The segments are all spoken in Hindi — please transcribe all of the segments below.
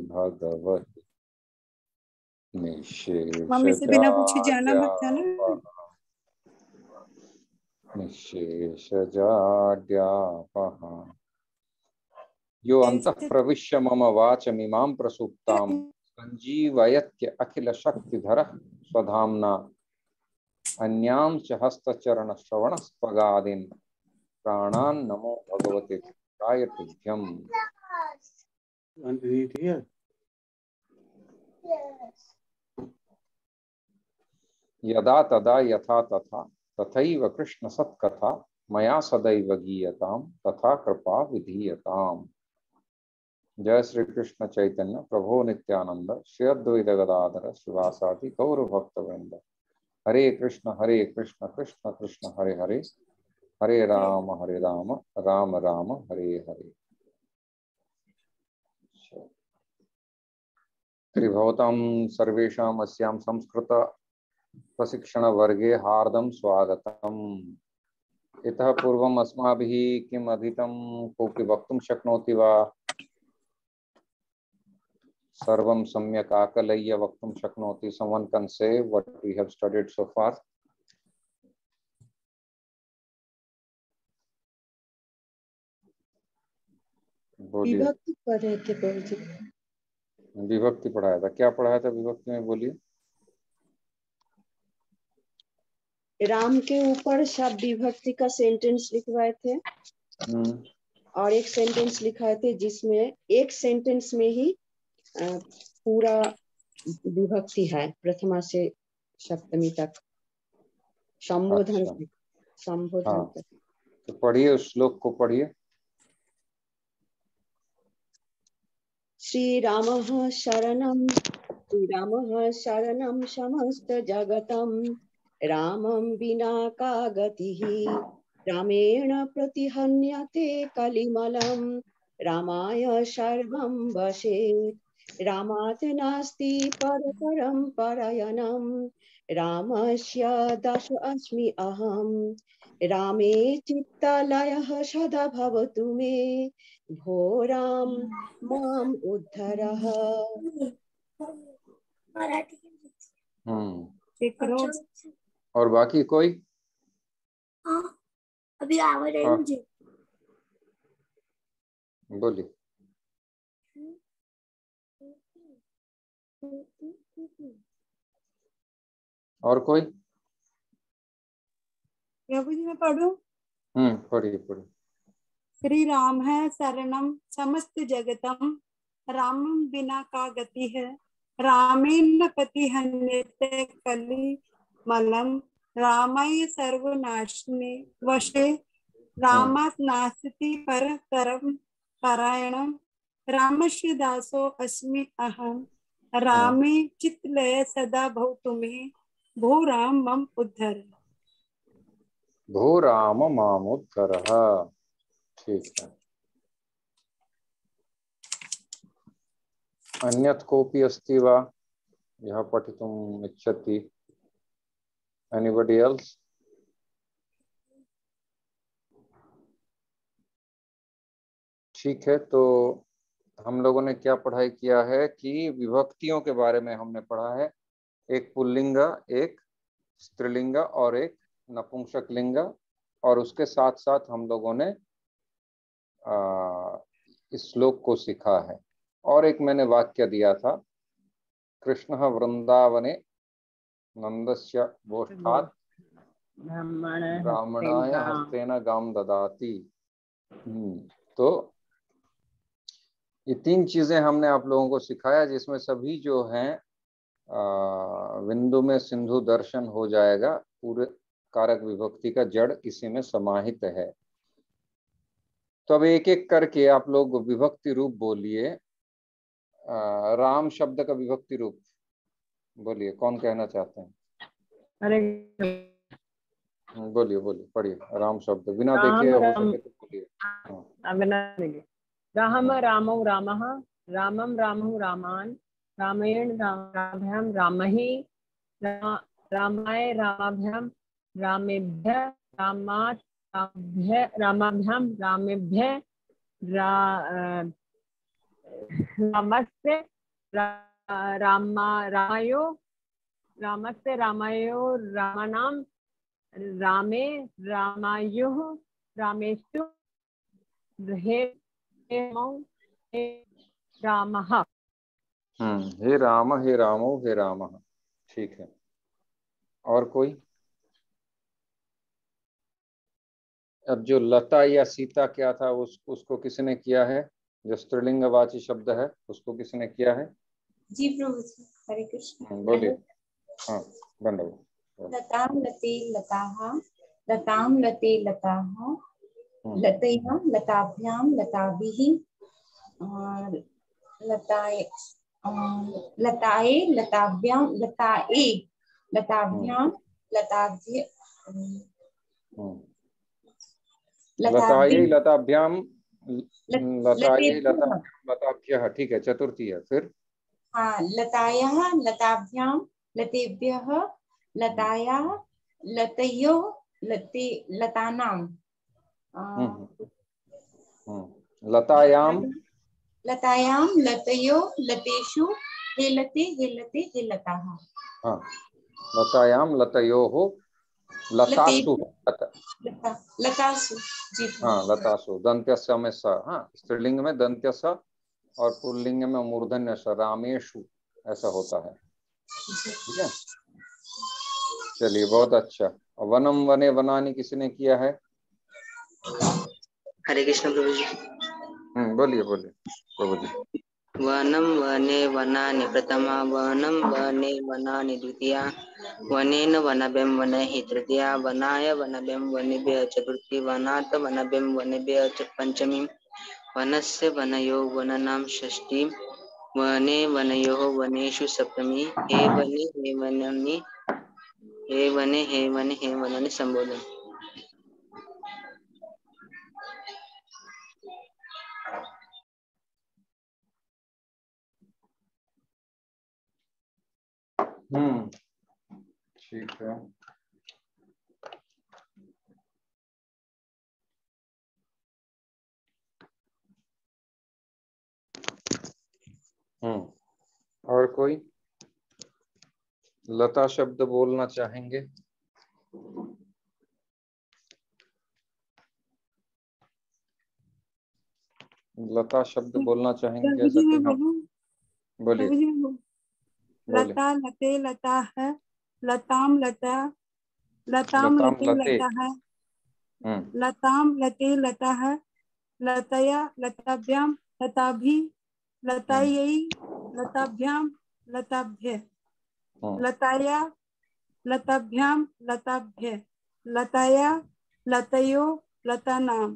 भगवती मम्मी से बिना पूछे जाना मत था ना। निःशेषजाड्यापः यो अन्तः प्रविश्य मम वाचमिमां प्रसुप्तां सञ्जीवयत्य अखिल शक्तिधरः स्वधाम्ना अन्यांश्च हस्तचरणश्रवणस्पगादीन् प्राणान् नमो भगवते पुरुषाय तुभ्यम्। यदा तदा यथा तथा तथैव कृष्ण सत्कथा मया सदैव गीयतां तथा कृपा विधीयताम्। जय श्री कृष्ण चैतन्य प्रभो नित्यानंद श्री अद्वैत गदाधर श्रीवासादि गौर भक्तवृंद। हरे कृष्ण कृष्ण कृष्ण हरे हरे, हरे राम राम राम हरे हरे। त्रिभवतां सर्वेषाम् अस्यां संस्कृत प्रशिक्षण वर्गे हार्दं स्वागतम्। इतः पूर्वम् अस्माभिः किम् अधीतं कोऽपि वक्तुं शक्नोति वा? सर्वं सम्यक् आकलय्य वक्तुं शक्नोति? Someone can say what we have studied so far. विभक्ति पढ़े थे गुरुजी। विभक्ति पढ़ाया था, क्या पढ़ाया था विभक्ति में? बोलिए। राम के ऊपर शब्द विभक्ति का सेंटेंस लिखवाए थे और एक सेंटेंस लिखाए थे जिसमें एक सेंटेंस में ही पूरा विभक्ति है, प्रथमा से सप्तमी तक संबोधन। अच्छा। संबोधन हाँ। तक। तो पढ़िए, उस श्लोक को पढ़िए। श्री रामः शरणं समस्त जगतं रामं विना का गतिः रामेण प्रतिहन्यते कलिमलं रामाय सर्वं वशेत् रामात् नास्ति परतरं परायणं रामस्य दास अस्मि अहं रामे चित्तलयः सदा भवतु मे भो राम माम उद्धरः। और बाकी कोई? अभी आवाज आई मुझे। बोलिए। और कोई? प्रभु जी मैं पढ़ूं? पढ़िए पढ़िए। श्री राम है शरणम समस्त जगतम रामम बिना का गति है रामेण पति हन्यते कलि मलम रामाय सर्वनाशने वशे रामात् नास्ति परतरं परायणं रामस्य दासो अस्मि अहं रामे चित्तलय सदा भवतु मे भो राम मम उद्धर। भो राम माम उद्धरः। ठीक है। अन्यत् कोऽपि अस्ति वा यः पठितुम् इच्छति? Anybody else? ठीक है, तो हम लोगों ने क्या पढ़ाई किया है कि विभक्तियों के बारे में हमने पढ़ा है। एक पुल्लिंग, एक स्त्रीलिंग और एक नपुंसक लिंग, और उसके साथ साथ हम लोगों ने इस श्लोक को सीखा है। और एक मैंने वाक्य दिया था, कृष्णः वृंदावने नंदस्य गोष्ठात् ब्राह्मणाय हस्तेन गाम ददाति। तो ये तीन चीजें हमने आप लोगों को सिखाया, जिसमें सभी जो हैं बिंदु में सिंधु दर्शन हो जाएगा। पूरे कारक विभक्ति का जड़ इसी में समाहित है। तो अब एक एक करके आप लोग विभक्ति रूप बोलिए। राम शब्द का विभक्ति रूप बोलिए, कौन कहना चाहते हैं? अरे बोलिए बोलिए, पढ़िए। राम शब्द बिना देखे हो सके तो बोलिए। राम रामौ रामः रामं रामौ रामान रामेण रामाभ्याम रामहि रामाय रामाभ्याम रामेभ्यः रामात् रामाभ्याम रामेभ्यः रामस्य रामायो रामस्य रामायो रामानां रामे रामायुः रामेषु हे रामः। हे राम हे रामो हे रामः। ठीक है, और कोई? अब जो लता या सीता क्या था उसको किसने किया है? जो स्त्रीलिंगवाची शब्द है उसको किसने किया है? जी प्रभु जी, हरे कृष्ण। बोलिए। हाँ, दंडवत। लतां लते लताः, लतां लते लताः, लतया लताभ्यां लताभिः, लताए लताए लताभ्यां लताए लताभ्यां लताभ्य लतायै लताभ्याम लतायै लतेभ्यः। लताभ्यः। ठीक है, चतुर्थी है। फिर हाँ, लतायाः लताभ्यां लतेभ्यः, लतायाः लतयो लते लतानां, लतायाम लतायां लतयो लतेषु हेलते हेलते हेलताः। हाँ, लतायाम लतयोः लतासु लतासु। जी हाँ, लतासु दंत्यस्य में स। हाँ, स्त्रीलिंग में दंत्यस्य और पुल्लिंग में मूर्धन्य स, रामेषु ऐसा होता है। ठीक है, चलिए, बहुत अच्छा। वनम वने वनानि किसने किया है? हरे कृष्ण प्रभु जी। बोलिए बोलिए प्रभु जी। वनम वने वनानि प्रथमा, वनम वने वनानि द्वितीया, वनेन वनभ्यं वनैः तृतीया, वनाय वनभ्यं वनेभ्यः चतुर्थी, वनात् वनभ्यं वनेभ्यः च पंचमी, वनस्य वनयो वनानां षष्ठी, वने वनयोः वनेषु सप्तमी। हे वने हे वनानि, हे वने हे वने हे वनानि संबोधन। ठीक है। और कोई लता शब्द बोलना चाहेंगे? लता शब्द बोलना चाहेंगे? ऐसा कोई? हाँ, बोलिए। लता लते लता है, लताम लता, लताम लते लता है, लताम लते लता है, लतया लताभ्याम लताभि, लतायै लताभ्याम लताभ्य, लताया लताभ्याम लताभ्य, लताया लतयो लतानाम,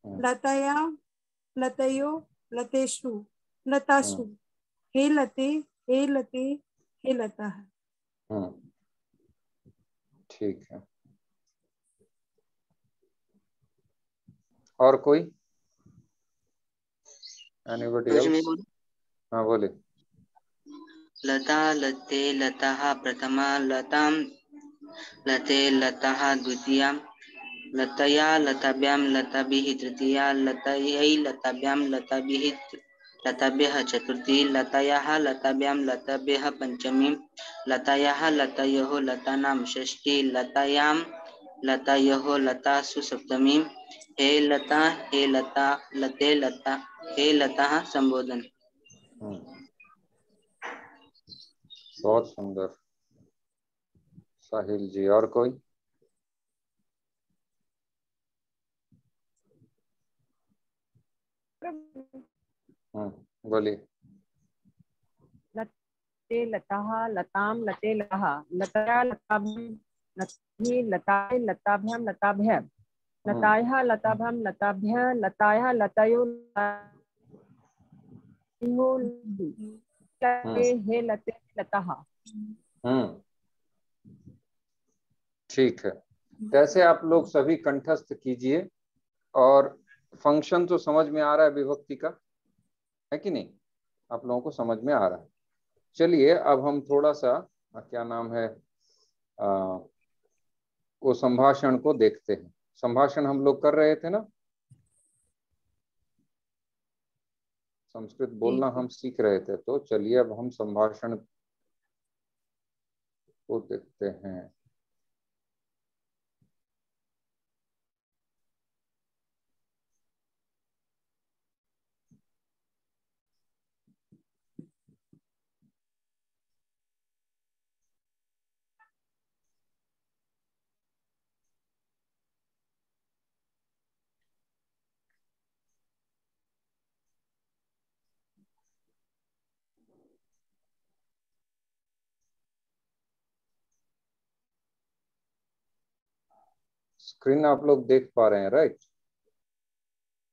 लताया लतयो लतेषु लतासु, हे लते हे लते हे लता है। ठीक है, और कोई? Anybody else? हाँ, बोले। लता लते लताः प्रथमा, लतां लते लताः द्वितीया, लतया लताभ्यां लताभिः तृतीया, लतयै लताभ्यां लताभ्यः चतुर्थी, लतायाः लताभ्यां लताभ्यः पंचमी, लतायाः लतयोः लतानां षष्ठी, लतायां लतयोः लतासु सप्तमी। हे लता हे लता लते लता हे लता संबोधन। बहुत सुंदर साहिल जी। और कोई? बोलिए। लते लताः लतां लते लताः, लतया लताभ्यां लताभिः, लताय लताभ्यां लताभ्यः, लतायाः लताभ्यां लताभ्यः, लतायाः लतयो हे लते लताः। ठीक है, कैसे आप लोग सभी कंठस्थ कीजिए। और फंक्शन तो समझ में आ रहा है विभक्ति का, है कि नहीं? आप लोगों को समझ में आ रहा है। चलिए, अब हम थोड़ा सा क्या नाम है वो संभाषण को देखते हैं। संभाषण हम लोग कर रहे थे ना? संस्कृत बोलना हम सीख रहे थे, तो चलिए अब हम संभाषण को देखते हैं। स्क्रीन आप लोग देख पा रहे हैं, right?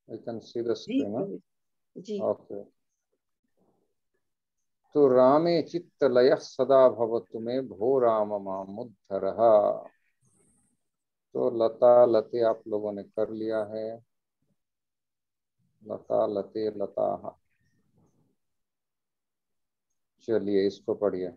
I can see the screen. जी। ओके। तो रामे चित्तलयः सदा भवतु मे भो राम मामुद्धरः। तो लता लते आप लोगों ने कर लिया है। लता लते लता। चलिए इसको पढ़िए।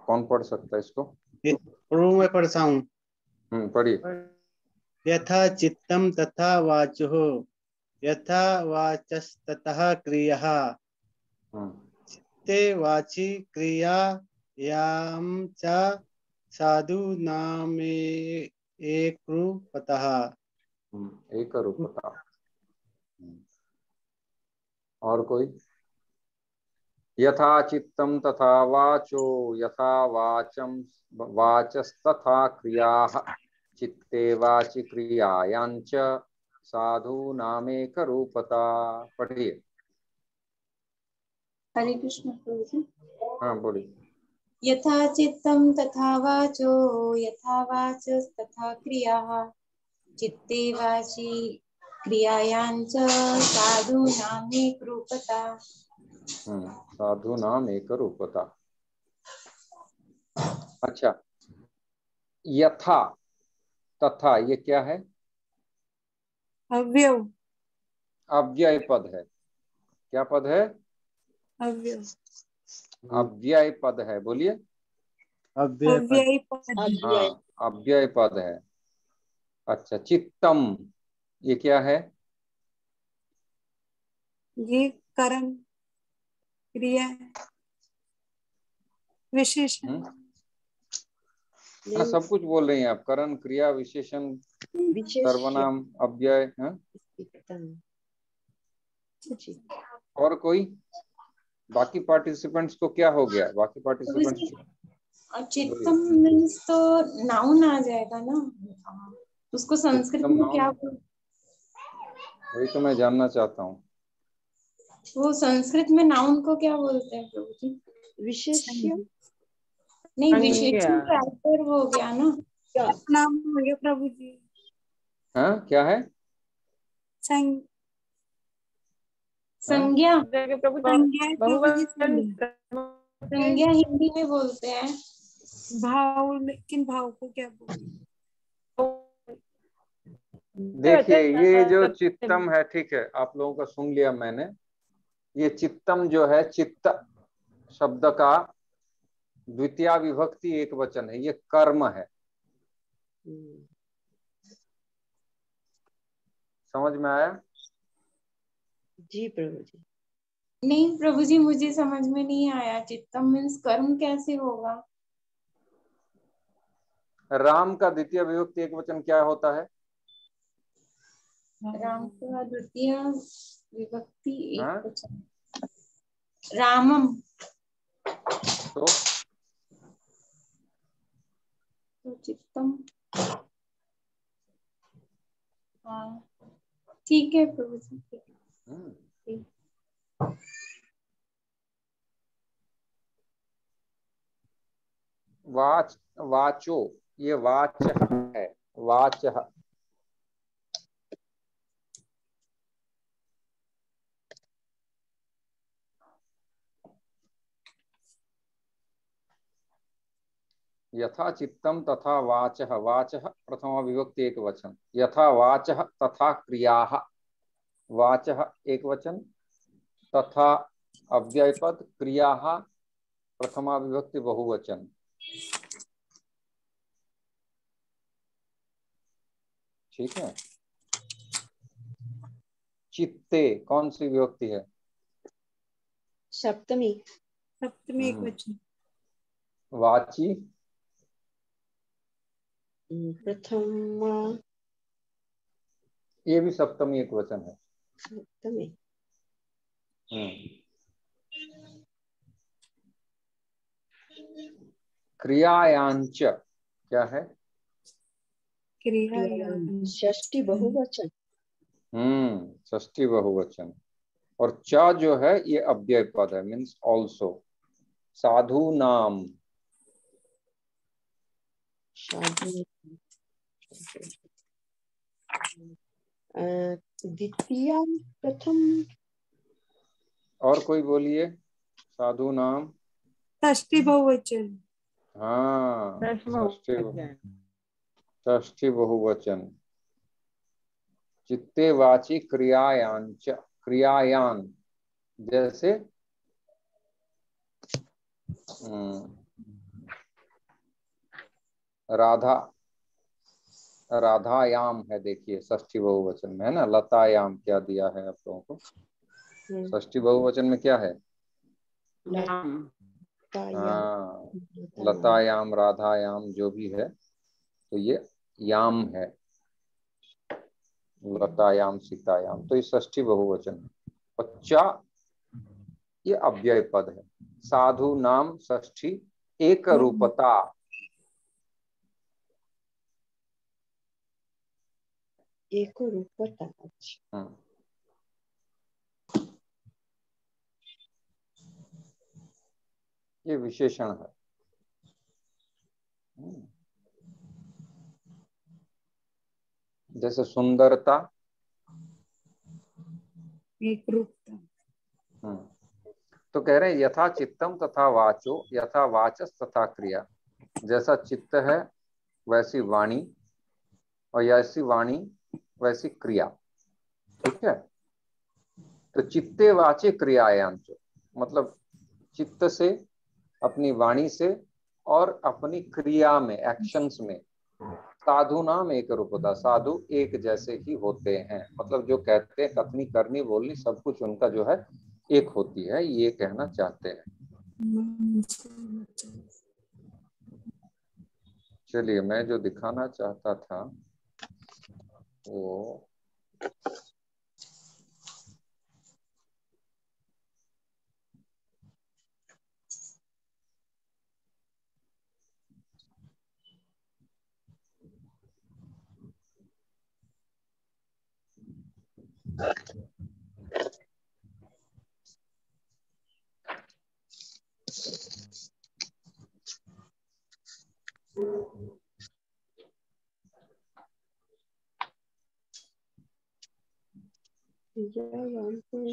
कौन पढ़ सकता है इसको? मैं पढ़ता हूँ। पढ़िए। यथा चित्तम तथा वाचो, यथा वाचस्ततः क्रियः, चित्ते वाची क्रियायां च साधु नामे एकरूपतः। एकरूपता। और कोई? यथा चित्तम तथा वाचो, यथा वाचम वाचस्तथा क्रियाः, चित्ते वाचि क्रियायां च साधु नामेकरूपता। पढ़िए। हरे कृष्ण प्रभु जी। हाँ बोलिए। यथा चित्तम तथा वाचो, यथा वाचस्तथा क्रियाः, चित्ते वाचि क्रियायां च साधूनामेकरूपता। साधूनाम एकरूपता। अच्छा, यथा तथा ये क्या है? अव्यय। अव्यय पद है। क्या पद है? अव्यय। अव्यय पद है। बोलिए। अव्यय पद। हाँ, अव्यय पद है। अच्छा, चित्तम ये क्या है? ये कर्म क्रिया विशेषण। हाँ, सब कुछ बोल रही हैं आप। करण, क्रिया, विशेषण, सर्वनाम, अव्यय। और कोई? बाकी पार्टिसिपेंट्स को क्या हो गया? बाकी पार्टिसिपेंट्स चित्तम मीन्स तो नाउन आ जाएगा ना, उसको संस्कृत में क्या बोलते? वही तो मैं जानना चाहता हूँ। वो संस्कृत में नाउन को क्या बोलते हैं प्रभु जी? विशेष्य। नहीं, विशेषण का आधार हो गया ना। नाम हो गया प्रभु जी। हाँ, क्या है? संज्ञा। संज्ञा हिंदी में बोलते हैं। भाव, लेकिन भाव को क्या बोलते? देखिए, ये जो चित्तम है, ठीक है, आप लोगों का सुन लिया मैंने। ये चित्तम जो है, चित्त शब्द का द्वितीया विभक्ति एक वचन है। ये कर्म है। समझ में आया? जी प्रभु जी। नहीं प्रभु जी, मुझे समझ में नहीं आया। चित्तम मीन्स कर्म कैसे होगा? राम का द्वितीय विभक्ति एक वचन क्या होता है? राम का द्वितीय विभक्ति एक वचन रामम। तो चित्तम। हाँ ठीक है प्रभु जी। वाच, वाचो ये वाच है। वाच। यथा चित्तम तथा वाचः। वाचः प्रथमा विभक्ति एक वचन। यथा वाचः तथा क्रियाः। वाचः एक वचन, तथा अव्ययपद, क्रियाः प्रथमा विभक्ति बहुवचन। ठीक है। चित्ते कौन सी विभक्ति है? सप्तमी। सप्तमी एक वचन। वाची प्रथम। ये भी सप्तमी एक वचन है। सप्तमी। क्रियायांच क्या है? क्रिया षष्ठी बहुवचन। षष्ठी बहुवचन। और च जो है ये अव्यय पद है, मीन्स ऑल्सो। साधु नाम। द्वितीया प्रथम। और कोई बोलिए। साधु नाम षष्ठी बहुवचन। हाँ, बहुवचन। षष्ठी बहुवचन। चित्ते वाची क्रियायांच। क्रियायान जैसे राधा, राधायाम है, देखिए षष्ठी बहुवचन में है ना। लतायाम क्या दिया है आप लोगों को? षष्ठी बहुवचन में क्या है? हाँ, लतायाम, राधायाम जो भी है, तो ये याम है। लतायाम, सीतायाम, तो ये षष्ठी बहुवचन है। और चा ये अव्यय पद है। साधु नाम षष्ठी एक रूपता। एक रूपता। ये विशेषण है। जैसे सुंदरता एक रूपता। तो कह रहे हैं यथा चित्तम तथा वाचो यथा वाचस तथा क्रिया। जैसा चित्त है वैसी वाणी, और जैसी वाणी वैसी क्रिया। ठीक है। तो चित्ते वाचे क्रियायांच, मतलब चित्त से, अपनी वाणी से और अपनी क्रिया में, एक्शंस में साधु नाम एक रूपता। साधु एक जैसे ही होते हैं, मतलब जो कहते हैं, कथनी करनी बोलनी सब कुछ उनका जो है एक होती है, ये कहना चाहते हैं। चलिए, मैं जो दिखाना चाहता था वो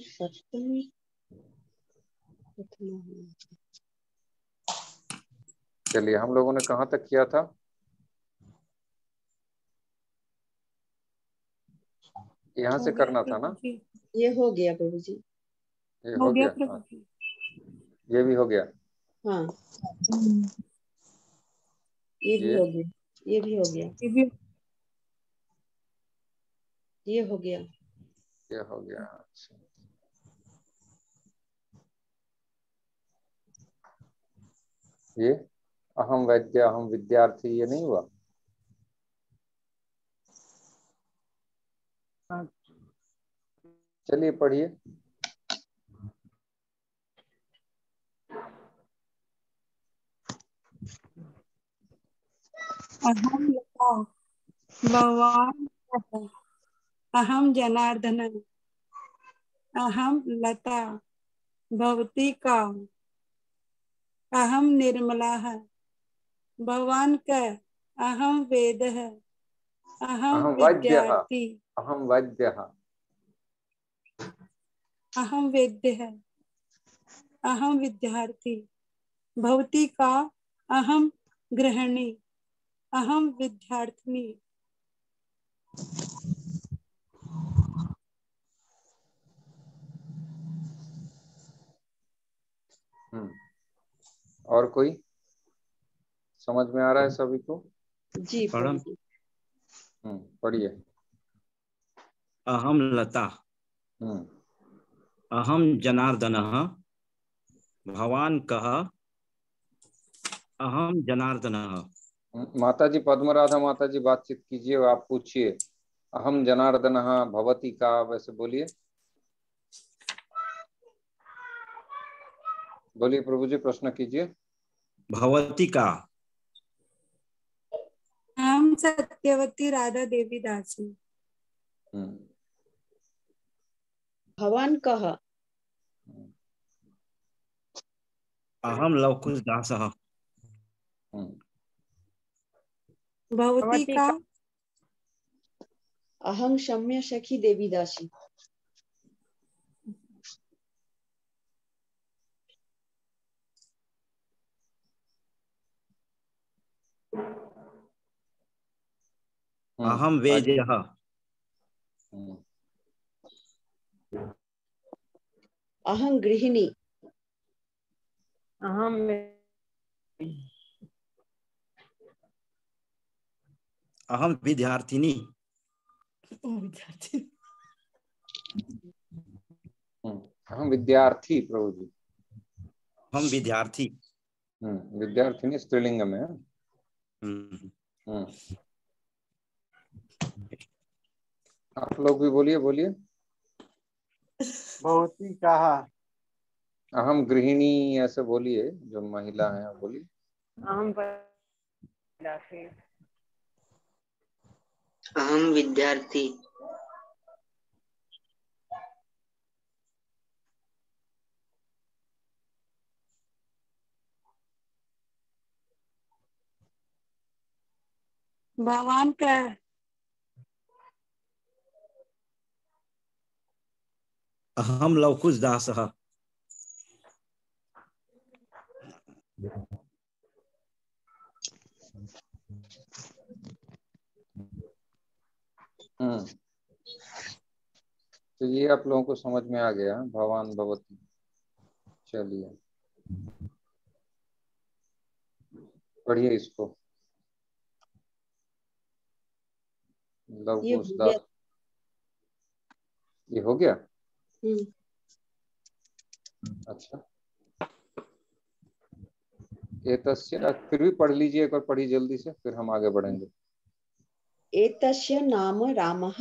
सप्तमी। चलिए, हम लोगों ने कहाँ तक किया था? यहाँ से करना था ना? ये हो गया प्रभु जी। ये हो गया। हाँ, ये भी हो गया। हाँ, ये भी हो गया। ये भी हो गया। ये हो गया। ये हो गया। अच्छा, ये अहम वैद्य अहम विद्यार्थी ये नहीं हुआ? चलिए पढ़िए। अहम लता भगवान, अहम जनार्दन, अहम लता भवती का, अहम निर्मला भगवान का, अहम वेद अहम अहम वैद्य विद्यार्थी, अहम वैद्य अहम वेद्य अहम विद्यार्थी, भवती का, अहम गृहिणी, अहम विद्यार्थिनी। और कोई समझ में आ रहा है सभी को? जी प्रभु जी। पढ़िए। अहम लता, अहम जनार्दनः, भवान कः, अहम जनार्दनः। माता जी पद्मराधा माता जी बातचीत कीजिए, आप पूछिए अहम जनार्दनः भवती का, वैसे बोलिए। बोलिए प्रभु जी, प्रश्न कीजिए। भवती का। अहम सत्यवती राधा देवी दासी। भवान कः। अहम लवकुश दासः। भवती का। अहम शम्य सखी देवी दासी। अहम वेद्यः। अहम गृहिणी। अहम विद्यार्थिनी। हम विद्यार्थी प्रभु जी। हम विद्यार्थी। विद्यार्थिनी स्त्रीलिंग में है। आप लोग भी बोलिए बोलिए। भवती कहा। अहम गृहिणी ऐसे बोलिए, जो महिला है बोलिए। अहम विद्यार्थी। भगवान क्या है? अहम लवकुश दासः। तो ये आप लोगों को समझ में आ गया, भगवान भगवती। चलिए पढ़िए इसको। लवकुश दास। ये हो गया। अच्छा, एतस्य फिर भी पढ़ लीजिए एक बार, पढ़िए जल्दी से, फिर हम आगे बढ़ेंगे। एतस्य नाम रामः,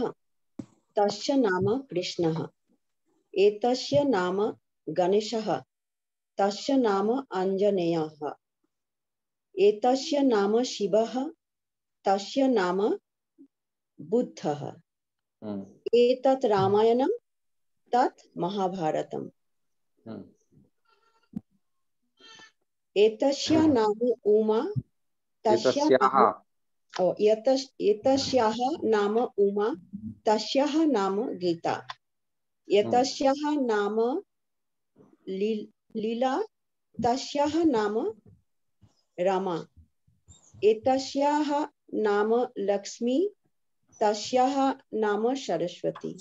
तस्य नाम कृष्णः। एतस्य नाम गणेशः, तस्य नाम आञ्जनेयः। एतस्य नाम शिवः, तस्य नाम बुद्धः। एतत् रामायणं, तत् महाभारतम्। एतस्य नाम उमा, एतस्याः नाम उमा, तस्याः नाम गीता। एतस्याः नाम लीला, तस्याः नाम रमा। एतस्याः नाम लक्ष्मी, तस्याः नाम सरस्वती।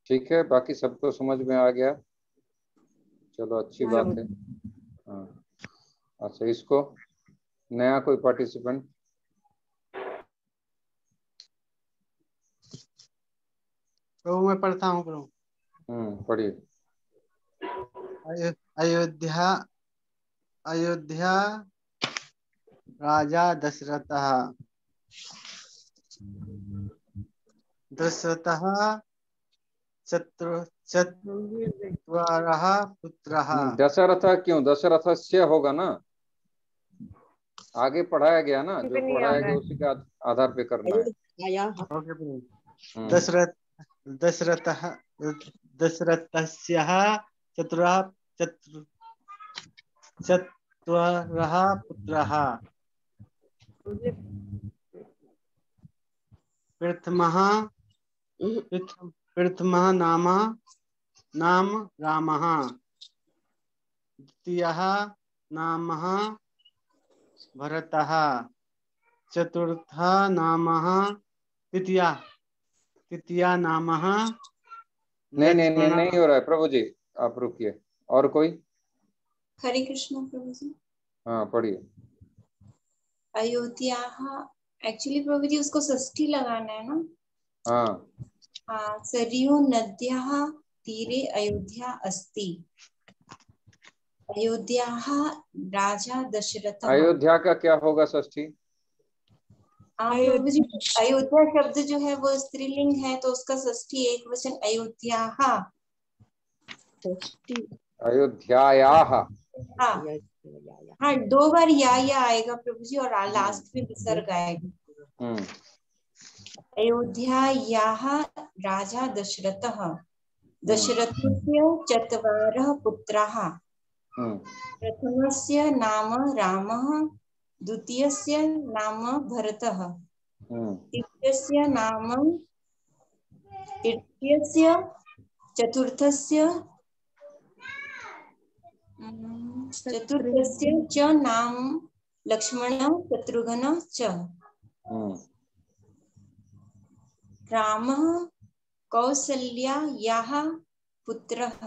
ठीक है, बाकी सबको समझ में आ गया? चलो अच्छी बात है। हाँ, अच्छा, इसको नया कोई पार्टिसिपेंट? प्रभु मैं पढ़ता हूँ प्रभु। पढ़िए। अयोध्या अयोध्या राजा दशरथः चत्वारः पुत्रः। दशरथ क्यों? दशरथ से होगा ना, आगे पढ़ाया गया ना, जो पढ़ाया गया उसी के आधार पे करना है। दशरथस्य चत्वारः पुत्रः। प्रथमः नाम रामः। द्वितीयः नाम भरतः। चतुर्थः नाम तृतीयः तृतीया नाम नहीं नहीं नहीं नहीं हो रहा है प्रभु जी, आप रुकिए। और कोई? हरे कृष्ण प्रभु जी। हाँ पढ़िए। अयोध्या, एक्चुअली प्रभु जी उसको षष्ठी लगाना है ना। हाँ हाँ, सरयू नद्याः तीरे अयोध्या अस्ति। अयोध्या राजा दशरथ। अयोध्या का क्या होगा षष्ठी? प्रभु जी अयोध्या शब्द जो है वो स्त्रीलिंग है, तो उसका षष्ठी एक वचन अयोध्या। अयोध्यायाः। हाँ हाँ, 2 बार या आएगा प्रभु जी, और लास्ट में विसर्ग आएगा। अयोध्यायाः राजा दशरथः। दशरथस्य 4 पुत्राः। प्रथमस्य नाम रामः, द्वितीयस्य नाम भरतः, तृतीयस्य चतुर्थस्य च नाम लक्ष्मणः शत्रुघ्नः च। रामः कौसल्यायाः पुत्रः,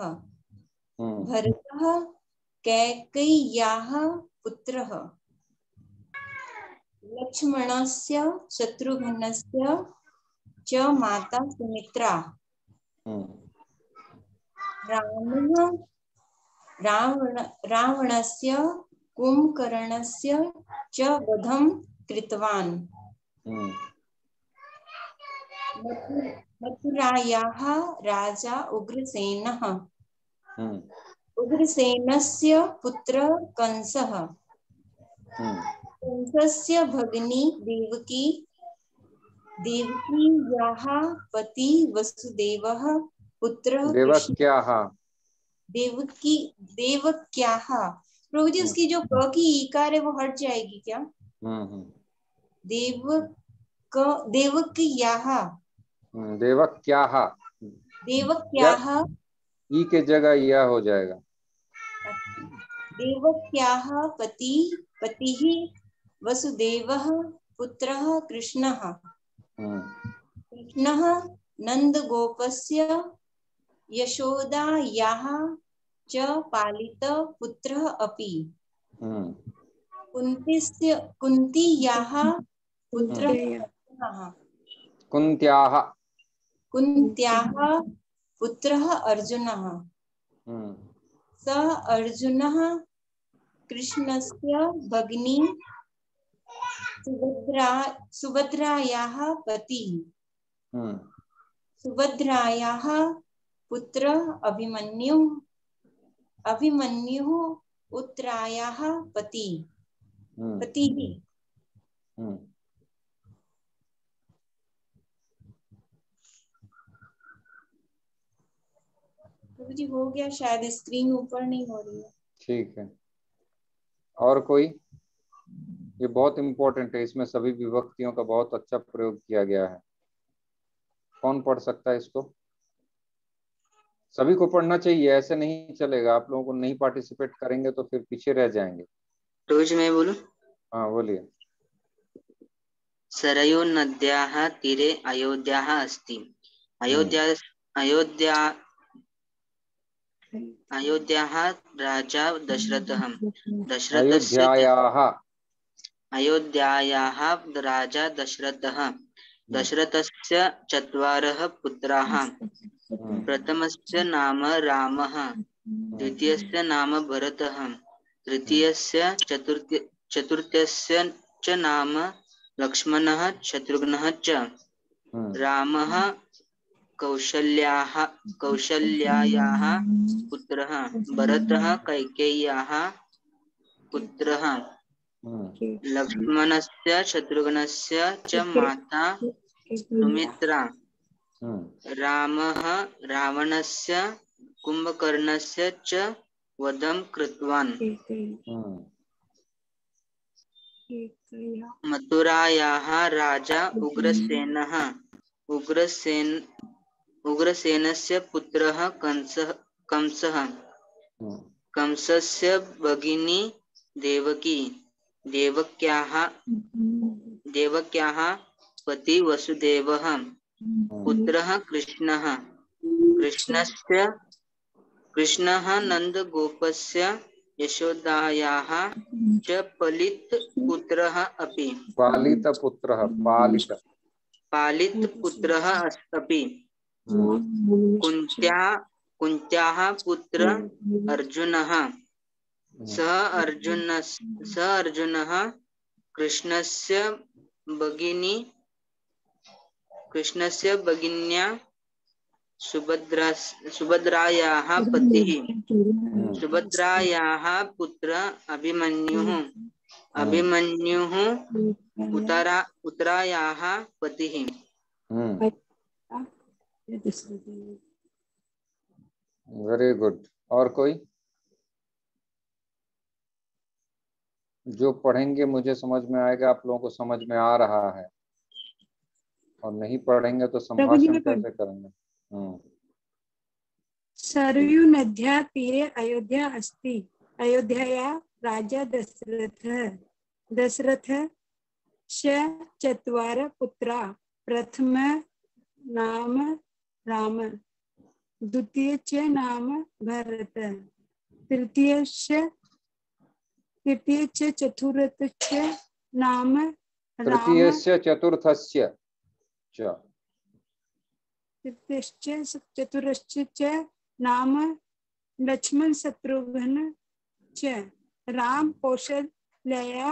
भरतः कैकेय्याः पुत्रः, लक्ष्मणस्य शत्रुघ्नस्य च माता सुमित्रा। रावणस्य कुंभकर्णस्य च वधं कृतवान्। मथुरायाः राजा उग्रसेनः। उग्रसेनस्य पुत्र कंसः। कंसस्य भगिनी देवकी। देवकीयाः पति वसुदेवः पुत्र देवक्याः। देवक्याः। प्रभु जी उसकी जो क की ईकार है वो हट जाएगी क्या? देवक्याः। देवक्याः ई के जगह यह हो जाएगा। देवक्याः पतिः वसुदेवः पुत्रः कृष्णः। कृष्णः नन्दगोपस्य यशोदायाः च पालितः पुत्रः अपि। कुन्त्याः पुत्रः कुन्त्याः पुत्रः अर्जुनः। स अर्जुनः कृष्णस्य भगिनी सुभद्रायाः पतिः। सुभद्रायाः पुत्र अभिमन्युः उत्तरायाः पतिः। प्रभु जी हो गया, शायद स्क्रीन ऊपर नहीं हो रही है। ठीक है। और कोई? ये बहुत इंपॉर्टेंट है, इसमें सभी विभक्तियों का बहुत अच्छा प्रयोग किया गया है। कौन पढ़ सकता है इसको? सभी को पढ़ना चाहिए, ऐसे नहीं चलेगा। आप लोगों को नहीं पार्टिसिपेट करेंगे तो फिर पीछे रह जाएंगे। रोज मैं बोलूं? हाँ बोलिए। सरयू नद्याः तीरे अयोध्याः अस्ति। अयोध्याः राजा दशरथः। अयोध्यायाः राजा दशरथः। दशरथस्य 4 पुत्राः। प्रथमस्य नाम रामः, द्वितीयस्य नाम भरतः, तृतीयस्य चतुर्थस्य च नाम लक्ष्मणः शत्रुघ्नः च। रामः कौशल्यायाः पुत्रः, भरतः कैकेय्याः पुत्रः, लक्ष्मणस्य शत्रुघ्नस्य च माता सुमित्रा। रामः रावणस्य कुंभकर्णस्य च वधं कृतवान्। मथुरायाः राजा उग्रसेनस्य पुत्रः कंसः। कंसस्य भगिनी देवकी। देवक्याः पति वसुदेवः पुत्रः कृष्णः कृष्णः नन्दगोपस्य यशोदायाः च पालितपुत्रः अपि अपि कुन्त्याः पुत्र अर्जुनः सः अर्जुनः कृष्णस्य भगिन्या सुभद्रायाः पतिः सुभद्रायाः पुत्र अभिमन्युः उत्तरायाः पतिः। Very good. और कोई जो पढ़ेंगे मुझे समझ में आएगा, आप लोगों को समझ में आ रहा है, और नहीं पढ़ेंगे तो संभाषण कैसे करेंगे? सरयू नद्या तीरे अयोध्या अस्ति। अयोध्याया राजा दशरथ चत्वार पुत्रा। प्रथम नाम राम, द्वितीय च नाम भरत, तृतीय चतुर्थ नाम चतुर्थश्च नाम लक्ष्मण शत्रुघ्न च। राम कौशल्या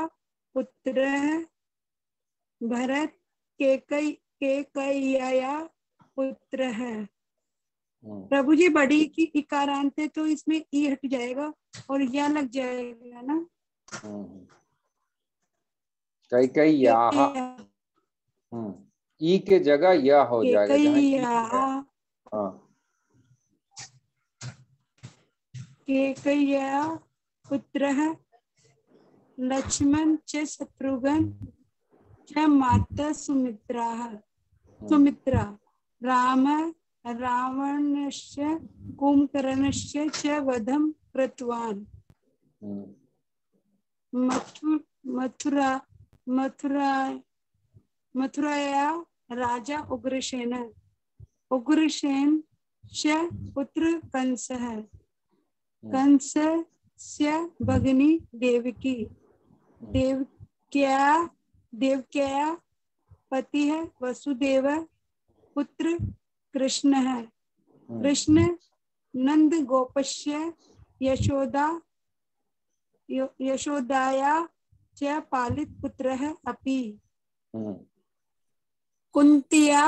पुत्र, भरत केकय्या पुत्र है। प्रभु जी बड़ी की इकारांत है तो इसमें ई हट जाएगा और या लग जाएगा ना। कैकय्या ई के जगह या हो जाएगा। केकय्या पुत्र लक्ष्मण च शत्रुघ्न च माता सुमित्रा। राम रावणस्य कुंभकर्णस्य च वधं कृतवान्। मथुराया राजा उग्रसेन च पुत्र कंसः। कंसस्य भगिनी देवक्या पति है वसुदेव, पुत्र कृष्ण है। कृष्ण नंद गोपस्य यशोदाया च पालित पुत्र है अपि। कुंतिया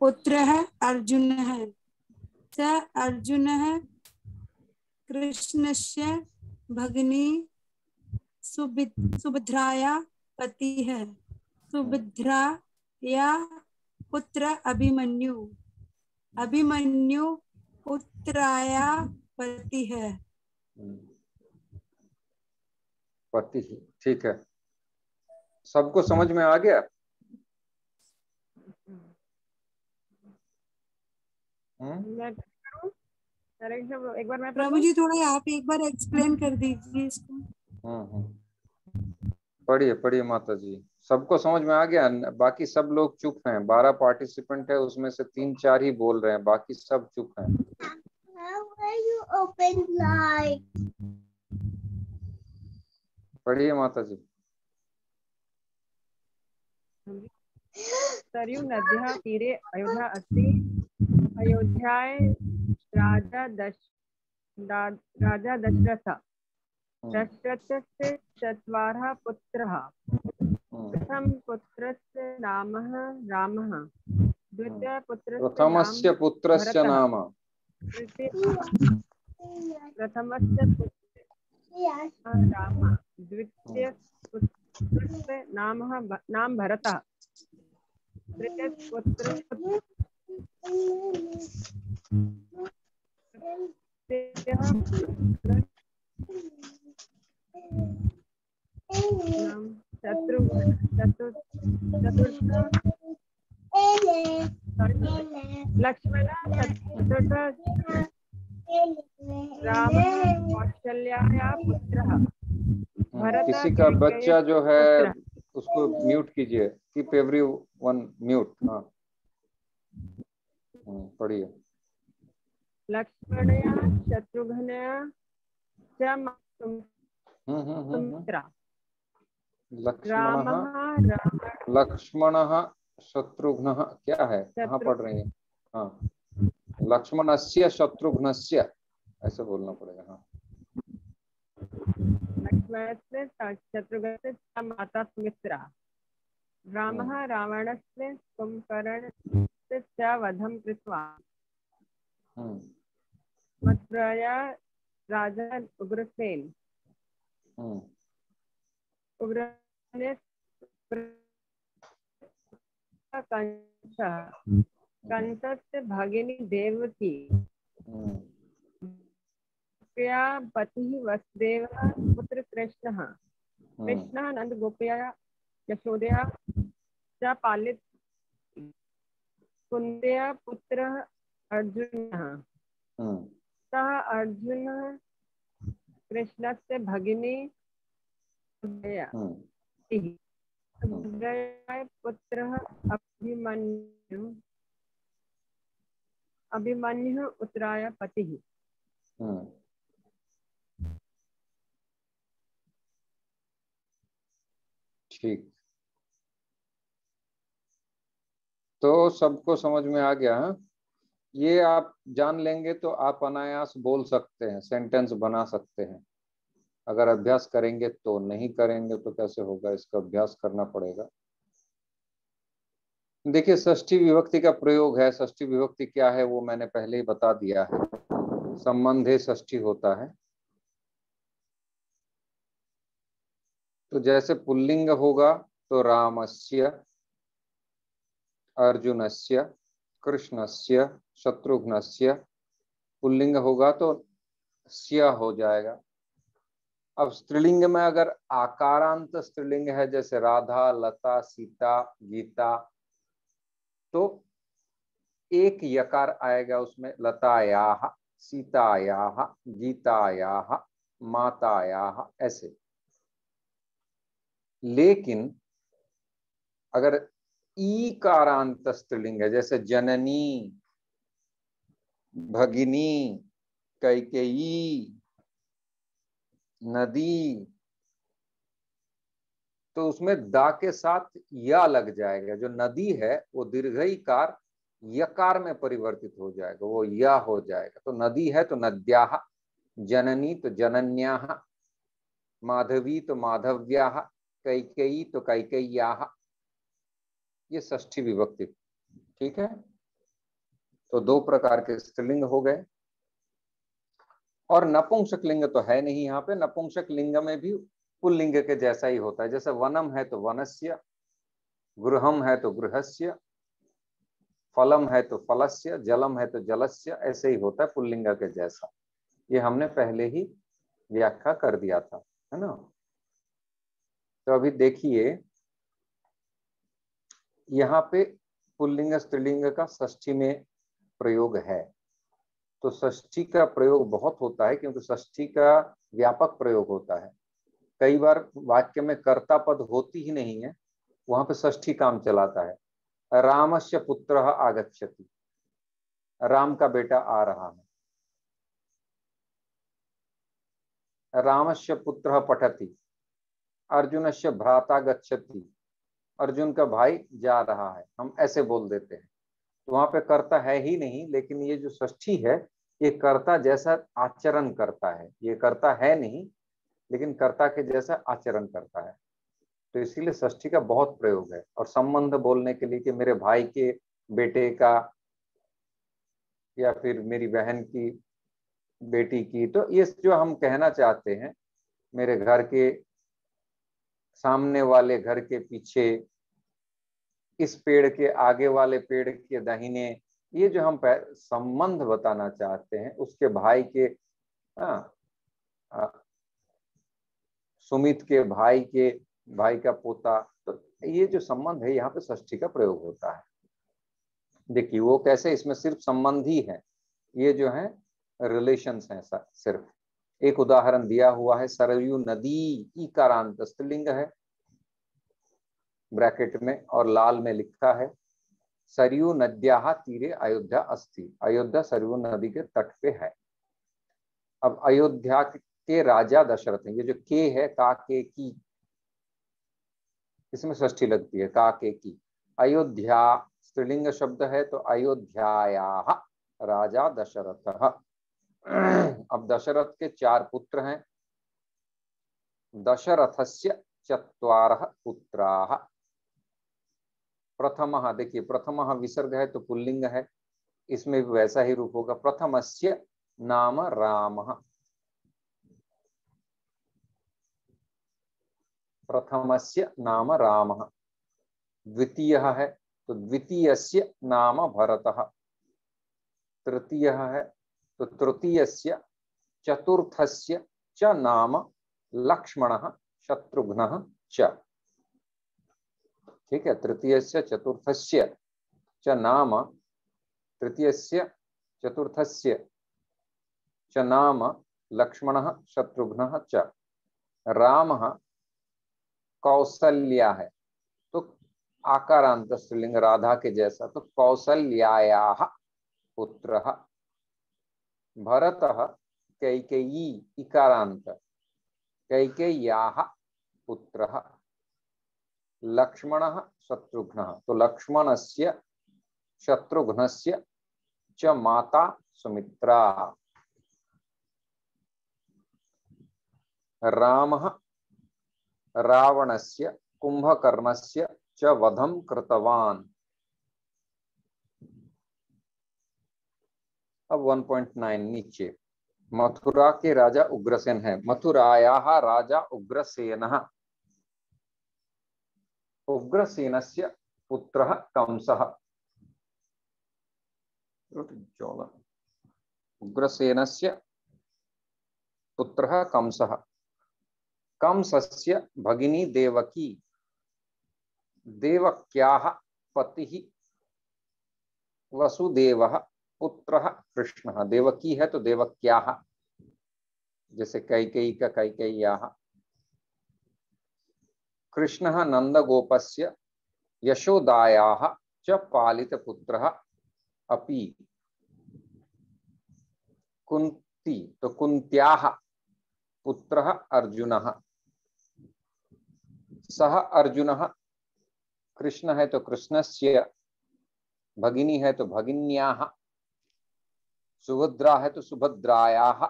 पुत्र है अर्जुन है। स अर्जुन है कृष्णस्य भगिनी सुभद्राया पति है। सुभद्राया पुत्र अभिमन्यु उत्तराया पति है। पति, ठीक है। सबको समझ में आ गया? एक बार मैं प्रभु जी थोड़ा आप एक बार एक्सप्लेन कर दीजिए इसको। पढ़िए माता जी। सबको समझ में आ गया? बाकी सब लोग चुप हैं। 12 पार्टिसिपेंट है, उसमें से 3-4 ही बोल रहे हैं, बाकी सब चुप हैं। पढ़िए माता जी। सरयू नद्याः तीरे अयोध्या अस्ति। अयोध्याय राजा दशरथस्य चत्वारः पुत्राः। प्रथम पुत्रस्य नाम रामः, द्वितीय प्रथमस्य पुत्रस्य नाम प्रथमस्य राम, द्वितीय पुत्रस्य नाम भरतः, तृतीय पुत्र लक्ष्मण, राम कौशल्या पुत्रः। किसी का बच्चा जो है उसको म्यूट कीजिए। Keep everyone mute. हाँ, पढ़िए। लक्ष्मणया शत्रुघ्नया च सुमित्रा। लक्ष्मणः शत्रुघ्नः क्या है, कहाँ पढ़ रही है? हाँ, लक्ष्मणस्य शत्रुघ्नस्य ऐसे बोलना पड़ेगा। हाँ, लक्ष्मणस्य शत्रुघ्नस्य च माता सुमित्रा। रामः रावणस्य कुम्भकर्णस्य च वधं कृत्वा मथुराया राजा उग्रसेन कंसस्य भगिनी देवकी पतिः वसुदेवः पुत्र कृष्णः। कृष्णः नंदगोपया यशोदया च पालित कुन्त्या पुत्रः अर्जुनः। सः अर्जुनः कृष्णस्य भगिनी पुत्रः अभिमन्युः उत्तराय पतिः। ठीक, तो सबको समझ में आ गया? हाँ, ये आप जान लेंगे तो आप अनायास बोल सकते हैं, सेंटेंस बना सकते हैं। अगर अभ्यास करेंगे तो, नहीं करेंगे तो कैसे होगा, इसका अभ्यास करना पड़ेगा। देखिए, षष्ठी विभक्ति का प्रयोग है। षष्ठी विभक्ति क्या है वो मैंने पहले ही बता दिया है। संबंधे षष्ठी होता है। तो जैसे पुल्लिंग होगा तो रामस्य, अर्जुनस्य, कृष्णस्य, शत्रुघ्नस्य। पुल्लिंग होगा तो स्य हो जाएगा। अब स्त्रीलिंग में अगर आकारांत स्त्रीलिंग है, जैसे राधा, लता, सीता, गीता, तो एक यकार आएगा उसमें, लतायाः, सीतायाः, गीतायाः, मातायाः, ऐसे। लेकिन अगर ईकारांत स्त्रीलिंग है, जैसे जननी, भगिनी, कैकेयी, नदी, तो उसमें दा के साथ या लग जाएगा। जो नदी है वो दीर्घईकार यकार में परिवर्तित हो जाएगा, वो या हो जाएगा। तो नदी है तो नद्याः, जननी तो जनन्याः, माधवी तो माधव्याः, कैकेयी तो कैकेय्याः। ये षष्ठी विभक्ति। ठीक है, तो दो प्रकार के स्त्रीलिंग हो गए। और नपुंसक लिंग तो है नहीं यहाँ पे। नपुंसक लिंग में भी पुल्लिंग के जैसा ही होता है। जैसे वनम है तो वनस्य, गृहम है तो गृहस्य, फलम है तो फलस्य, जलम है तो जलस्य, ऐसे ही होता है पुल्लिंग के जैसा। ये हमने पहले ही व्याख्या कर दिया था, है ना। तो अभी देखिए, यहाँ पे पुल्लिंग स्त्रीलिंग का षष्ठी में प्रयोग है। तो षष्ठी का प्रयोग बहुत होता है, क्योंकि षष्ठी का व्यापक प्रयोग होता है। कई बार वाक्य में कर्ता पद होती ही नहीं है, वहां पे षष्ठी काम चलाता है। रामस्य पुत्रः आगच्छति, राम का बेटा आ रहा है। रामस्य पुत्रः पठति, अर्जुनस्य भ्राता गच्छति, अर्जुन का भाई जा रहा है। हम ऐसे बोल देते हैं, तो वहां पे कर्ता है ही नहीं। लेकिन ये जो षष्ठी है, ये कर्ता जैसा आचरण करता है। ये कर्ता है नहीं, लेकिन कर्ता के जैसा आचरण करता है। तो इसीलिए षष्ठी का बहुत प्रयोग है। और संबंध बोलने के लिए कि मेरे भाई के बेटे का, या फिर मेरी बहन की बेटी की, तो ये जो हम कहना चाहते हैं, मेरे घर के सामने वाले घर के पीछे, इस पेड़ के आगे वाले पेड़ के दाहिने, ये जो हम संबंध बताना चाहते हैं, उसके भाई के, सुमित के भाई के भाई का पोता, तो ये जो संबंध है, यहाँ पे षष्ठी का प्रयोग होता है। देखिए वो कैसे, इसमें सिर्फ संबंध ही है, ये जो है रिलेशंस हैं सिर्फ। एक उदाहरण दिया हुआ है, सरयू नदी, ईकारांत स्त्रीलिंग है, ब्रैकेट में और लाल में लिखा है। सरयू नद्याः तीरे अयोध्या अस्ति। अयोध्या सरयू नदी के तट पे है। अब अयोध्या के राजा दशरथ हैं। ये जो के है, का के की, इसमें षष्ठी लगती है, का के की। अयोध्या स्त्रीलिंग शब्द है तो अयोध्यायाः राजा दशरथः। अब दशरथ के 4 पुत्र हैं। दशरथस्य 4 पुत्राः। प्रथमः, देखिए प्रथमः विसर्ग है तो पुल्लिंग है, इसमें भी वैसा ही रूप होगा। प्रथमस्य नाम रामः। प्रथमस्य नाम रामः। द्वितीयः है तो द्वितीयस्य नाम भरतः। तृतीयः है तो तृतीयस्य। चतुर्थस्य च नाम लक्ष्मणः शत्रुघ्नः च। ठीक है, तृतीयस्य चतुर्थस्य च नाम, तृतीयस्य चतुर्थस्य च नाम लक्ष्मणः शत्रुघ्नः च। रामः कौसल्या है तो आकारांत स्त्रीलिंग, राधा के जैसा, तो कौसल्यायाः पुत्रः। भरतः कैकेयी इकारांत, कैकेय्याः पुत्रः। लक्ष्मणः शत्रुघ्नः तो लक्ष्मणस्य शत्रुघ्नस्य च माता सुमित्रा। रामः रावणस्य कुंभकर्णस्य च वधं कृतवान्। अब 1.9 नीचे, मथुरा के राजा उग्रसेन है। मथुरायाः राजा उग्रसेनः। उग्रसेनस्य पुत्रः कंसः। उग्रसेनस्य पुत्रः कंसः। कंसस्य भगिनी देवकी। देवक्याः पतिः वसुदेवः। पुत्रः कृष्णः। देवकी है तो देवक्याः, जैसे कैकेयी का कैकेय्याः। कृष्णः नंदगोपस्य यशोदायाः च पालितपुत्रः अपि। कुंती तो कुंत्याः पुत्रः अर्जुनः। सह अर्जुनः। कृष्ण है तो कृष्णस्य, भगिनी है तो भगिन्याः, सुभद्रा है तो सुभद्रायाः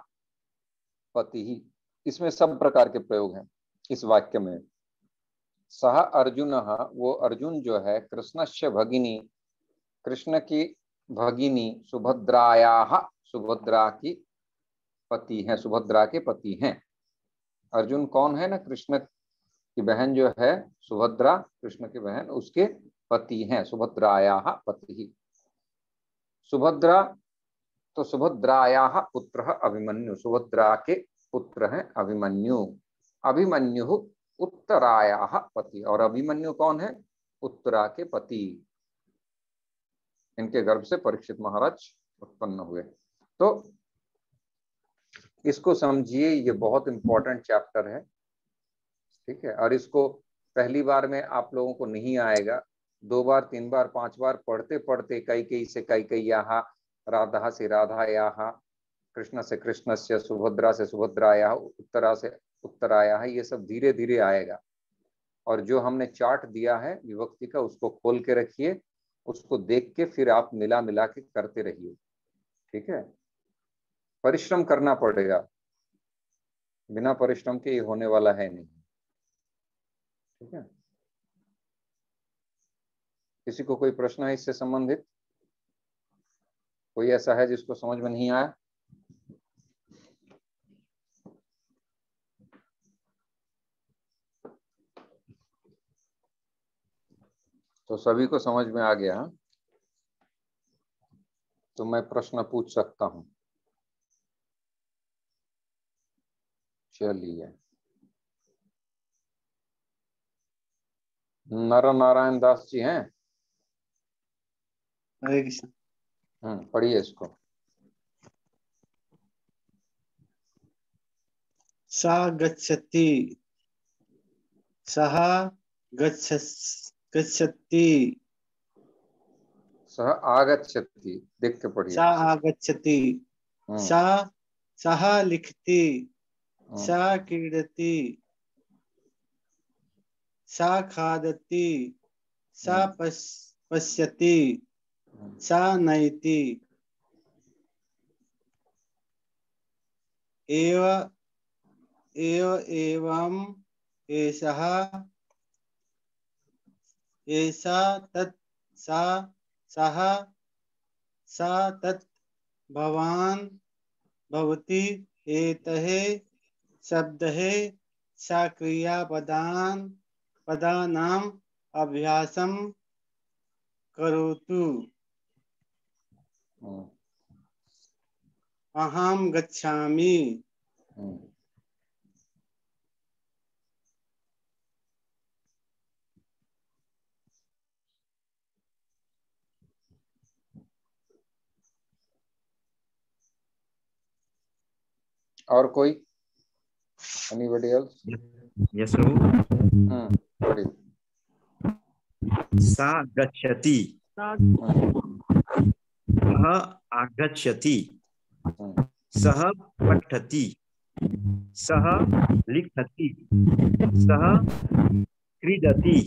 पतिः। इसमें सब प्रकार के प्रयोग हैं इस वाक्य में। सह अर्जुनः, वो अर्जुन जो है, कृष्णस्य भगिनी, कृष्ण की भगिनी, सुभद्रायाः, सुभद्रा की पति हैं, सुभद्रा के पति हैं। अर्जुन कौन है ना, कृष्ण की बहन जो है सुभद्रा, कृष्ण की बहन, उसके पति हैं, सुभद्रायाः पति। सुभद्रा तो सुभद्रायाः पुत्रः अभिमन्यु। सुभद्रा के पुत्र हैं अभिमन्यु। अभिमन्यु उत्तरायाः पति। और अभिमन्यु कौन है? उत्तरा के पति। इनके गर्भ से परीक्षित महाराज उत्पन्न हुए। तो इसको समझिए, ये बहुत इंपॉर्टेंट चैप्टर है। ठीक है, और इसको पहली बार में आप लोगों को नहीं आएगा, 2 बार 3 बार 5 बार पढ़ते पढ़ते कैकेयी से कैकेय्याः, राधा से राधायाः, कृष्ण से कृष्णस्य, सुभद्रा से सुभद्रायाः, उत्तरा से उत्तरायाः, ये सब धीरे धीरे आएगा। और जो हमने चार्ट दिया है विभक्ति का, उसको खोल के रखिए, उसको देख के फिर आप मिला मिला के करते रहिए। ठीक है, परिश्रम करना पड़ेगा, बिना परिश्रम के ये होने वाला है नहीं। ठीक है, किसी को कोई प्रश्न है इससे संबंधित? कोई ऐसा है जिसको समझ में नहीं आया? तो सभी को समझ में आ गया? तो मैं प्रश्न पूछ सकता हूं। चलिए, नर नारायण दास जी हैं? हरे कृष्ण। पढ़िए इसको। सा गच्छति, सः गच्छति, सः आगच्छति, देख के पढ़िए। सा आगच्छति, सः लिखति, सा क्रीडति, सा खादति, सा पश्यति, सा नयति। एवं एषः, एषा तत्, सा सः, सा तत्, भवान् भवति, एतः शब्दः, सा पदानाम् अभ्यासं करोतु। अहं गच्छामि। और कोई? Anybody else? Yes, Prabhu. सा गच्छति, सः आगच्छति, सः पठति, सः लिखति, सः क्रीडति,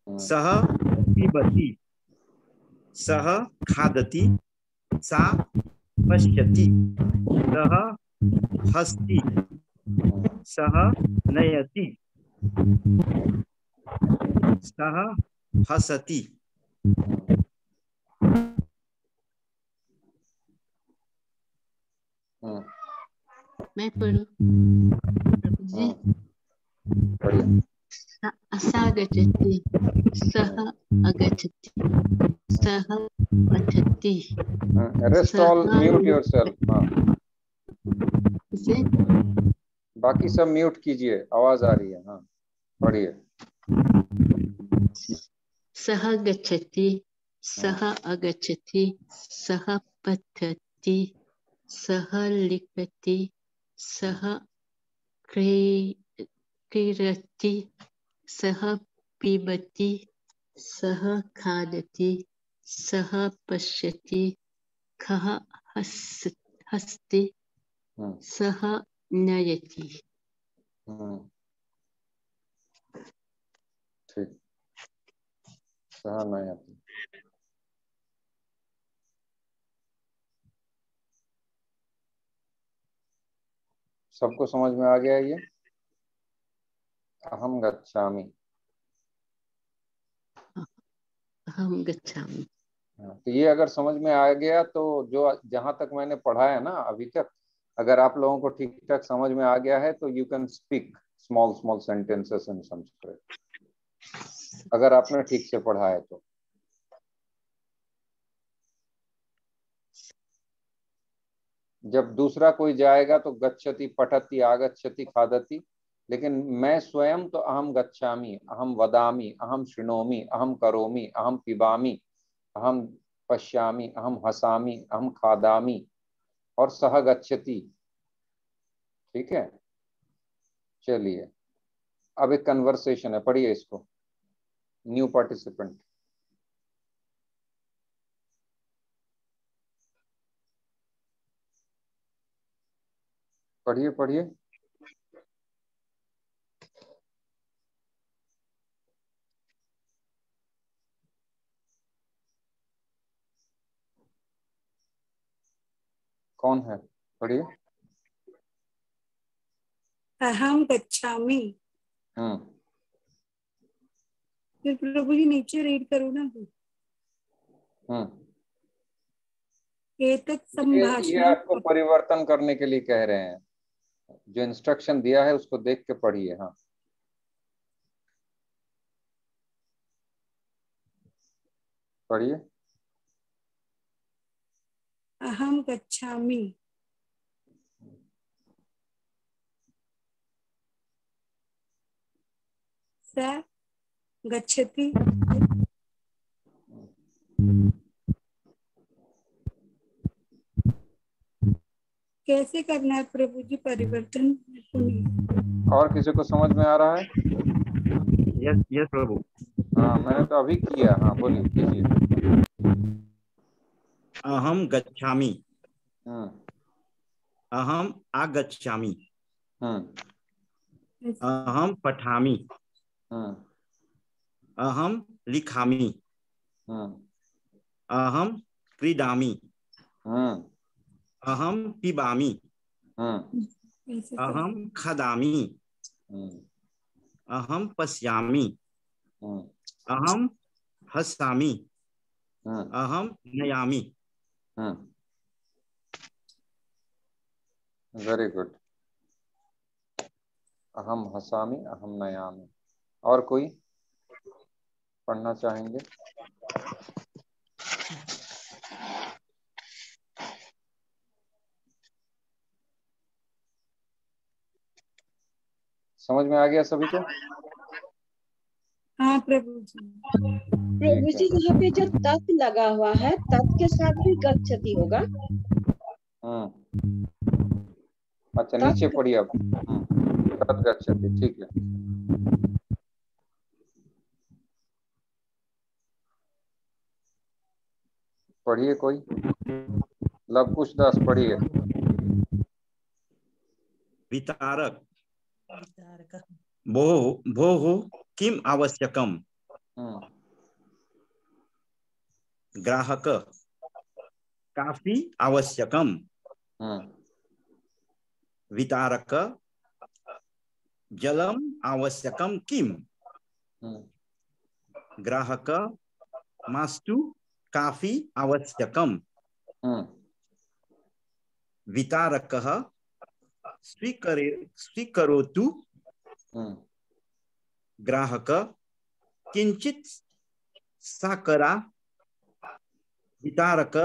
सः पिबति, सः खादति, सा पश्यति, सः हसति, सः नयति, सः हसति। मैं पढ़ूं? सा गच्छति, सः आगच्छति, सः पठति। Rest all mute yourself. बाकी सब म्यूट कीजिए, आवाज आ रही है। हाँ, पढ़िए। सः गच्छति, सः आगच्छति, सः पठति, सः लिखति, सः क्रीडति, सः पिबति, सः खादति, सः पश्यति, सः हसति, सः नयति। ठीक, सः नयति। सबको समझ में आ गया ये? अहम गच्छामि। अहम गच्छामि। तो ये अगर समझ में आ गया तो जो जहां तक मैंने पढ़ा है ना अभी तक, अगर आप लोगों को ठीक ठाक समझ में आ गया है तो you can speak small small sentences इन संस्कृत, अगर आपने ठीक से पढ़ा है तो। जब दूसरा कोई जाएगा तो गच्छति, पठति, आगच्छति, खादति, लेकिन मैं स्वयं तो अहम गच्छामि, अहम वदामि, अहम शृणोमि, अहम करोमि, अहम पिबामि, अहम पश्यामि, अहम हसामि, अहम खादामि और सह गच्छति। ठीक है, चलिए अब एक कन्वर्सेशन है, पढ़िए इसको। न्यू पार्टिसिपेंट, पढ़िए पढ़िए। कौन है? पढ़िए। अहम गच्छामि। फिर प्रभु जी नीचे रीड करो ना। एतत् संभाषणम्, ये आपको परिवर्तन करने के लिए कह रहे हैं, जो इंस्ट्रक्शन दिया है उसको देख के पढ़िए। हाँ, पढ़िए। अहम गच्छामि, स गच्छति, कैसे करना है प्रभु जी परिवर्तन? और किसी को समझ में आ रहा है? यस यस प्रभु। हाँ, मैंने तो अभी किया। हाँ, बोलिए, कीजिए। अहम गच्छामि, अहम आगच्छामि, अहम पठामि, अहम लिखामि, अहम क्रीडामि, अहम पिबामि, अहम खादामि, अहम पश्यामि, अहम हसामि, अहम नयामि। Very good. अहम हसामि, अहम नयामि। और कोई पढ़ना चाहेंगे? समझ में आ गया सभी को? हाँ प्रभु जी। प्रभु जी यहाँ पे जो तत् लगा हुआ है, तत् के साथ भी गच्छति होगा। अच्छा नीचे पढ़िए अब। तत् गच्छति, ठीक है। पढ़िए कोई। लव कुश दास पढ़िए। वितारक भोः किम आवश्यकम। ग्राहक काफी आवश्यकम। वितारक जलम आवश्यकम किम। ग्राहक मास्तु काफी आवश्यकम। वितारकः स्वीकरोतु। ग्राहक किंचित साकरा। वितारक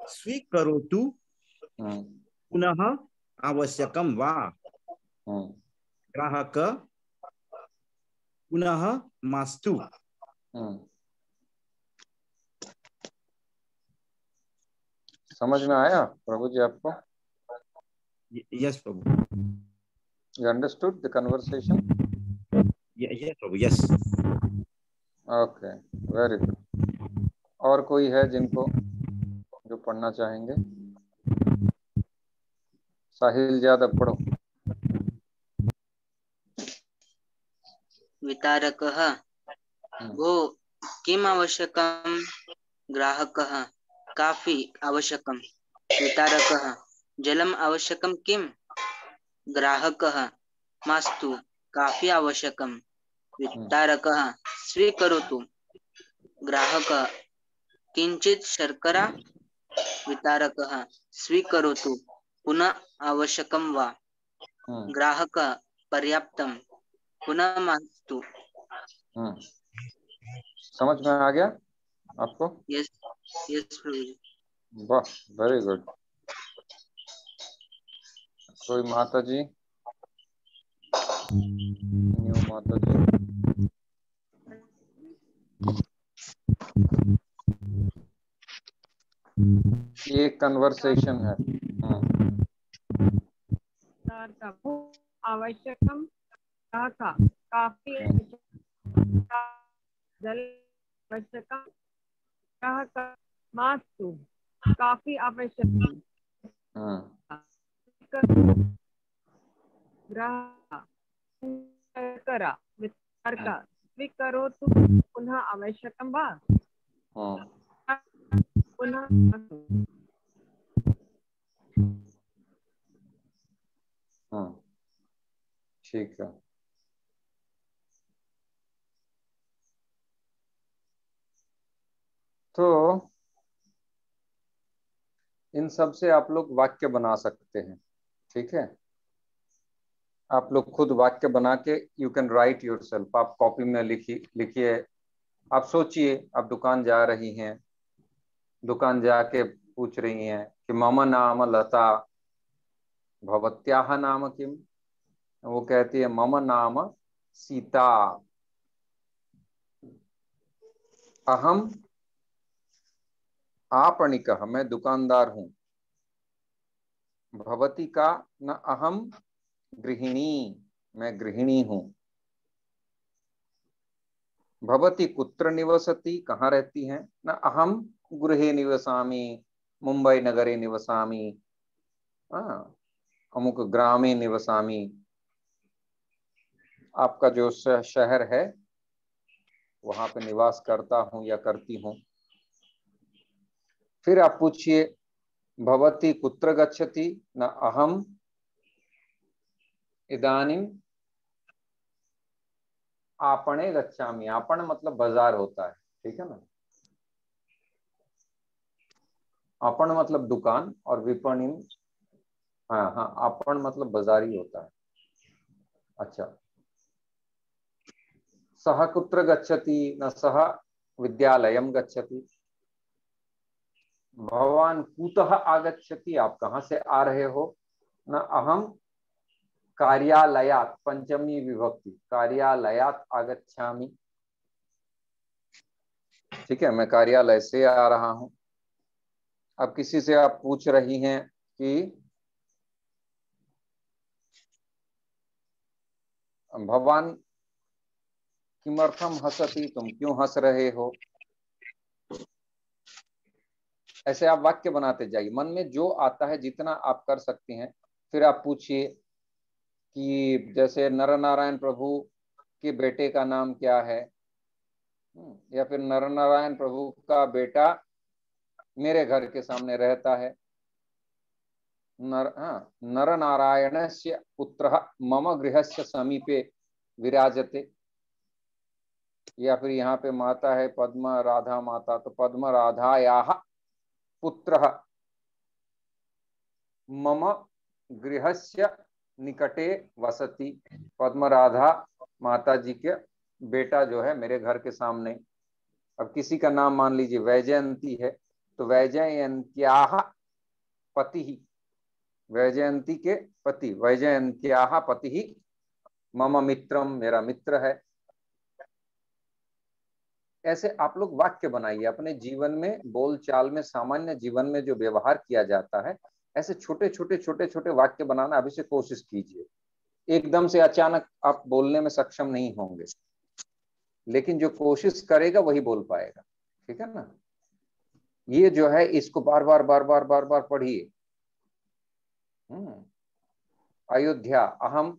स्वीकरोतु पुनः आवश्यकम वा। ग्राहक पुनः मास्तु। समझ में आया प्रभु जी आपको? Yes Prabhu. You understood the conversation? Yes Prabhu, yes. Okay, very good. और कोई है जिनको जो पढ़ना चाहेंगे? साहिल यादव पढ़ो। वितारकः भो किम आवश्यकं। ग्राहकः काफी आवश्यकं। वितारकः जलम आवश्यकं किम। ग्राहकः मास्तु काफी आवश्यकं। वितारकः स्वीकरोतु। ग्राहकः किंचित शर्करा। वितारकः स्वीकरोतु पुनः आवश्यकं वा। ग्राहकः पर्याप्तं पुनः मास्तु। समझ में आ गया आपको? यस यस प्रभु। वाह, वेरी गुड। कोई माता जी? न्यू माता जी। ये कन्वर्सेशन है। आवश्यकम काफी जल आवश्यकम मास्तु काफी आवश्यकम। ग्राहक स्वीकरोतु पुनः आवश्यकं वा। पुनः ठीक है। तो इन सब से आप लोग वाक्य बना सकते हैं, ठीक है। आप लोग खुद वाक्य बना के यू कैन राइट योरसेल्फ। आप कॉपी में लिखिए। आप सोचिए, आप दुकान जा रही हैं, दुकान जाके पूछ रही हैं कि मम नाम लता भवत्याः नाम किम। वो कहती है मम नाम सीता। अहम आपणिकः, मैं दुकानदार हूं। भवती का न अहम गृहिणी, मैं गृहिणी हूं। भवती कुत्र निवसति, कहाँ रहती हैं। न अहम गृहे निवसामि, मुंबई नगरे निवसामि, अमुक ग्रामे निवसामि, आपका जो शहर है वहां पे निवास करता हूं या करती हूं। फिर आप पूछिए भवती कुत्र गच्छति, न अहम इदानीम आपणे गच्छामि। आपण मतलब बाजार होता है, ठीक है ना। आपण मतलब दुकान और विपणि, हाँ हाँ, आपण मतलब बाजारी होता है। अच्छा, सह कुत्र गच्छति, न सह विद्यालयम गच्छति। भवान कुतः आगच्छति, आप कहाँ से आ रहे हो, न अहम कार्यालयात, पंचमी विभक्ति, कार्यालयात आगच्छामि। ठीक है, मैं कार्यालय से आ रहा हूं। अब किसी से आप पूछ रही हैं कि भवान किमर्थम हसति, तुम क्यों हंस रहे हो। ऐसे आप वाक्य बनाते जाइए, मन में जो आता है जितना आप कर सकती हैं। फिर आप पूछिए कि जैसे नर नारायण प्रभु के बेटे का नाम क्या है, या फिर नर नारायण प्रभु का बेटा मेरे घर के सामने रहता है। नर नारायणस्य पुत्रः मम गृहस्य समीपे विराजते। या फिर यहाँ पे माता है पद्म राधा माता, तो पद्म राधायाः पुत्रः मम गृहस्य निकटे वसति। पद्म राधा माता जी के बेटा जो है मेरे घर के सामने। अब किसी का नाम मान लीजिए वैजयंती है, तो वैजयंत्याः पति, वैजयंती के पति, वैजयंत्याः पति मम मित्रम, मेरा मित्र है। ऐसे आप लोग वाक्य बनाइए अपने जीवन में, बोलचाल में, सामान्य जीवन में जो व्यवहार किया जाता है, ऐसे छोटे छोटे छोटे छोटे वाक्य बनाना अभी से कोशिश कीजिए। एकदम से अचानक आप बोलने में सक्षम नहीं होंगे, लेकिन जो कोशिश करेगा वही बोल पाएगा, ठीक है ना। ये जो है इसको बार बार बार बार बार बार पढ़िए। अयोध्या, अहम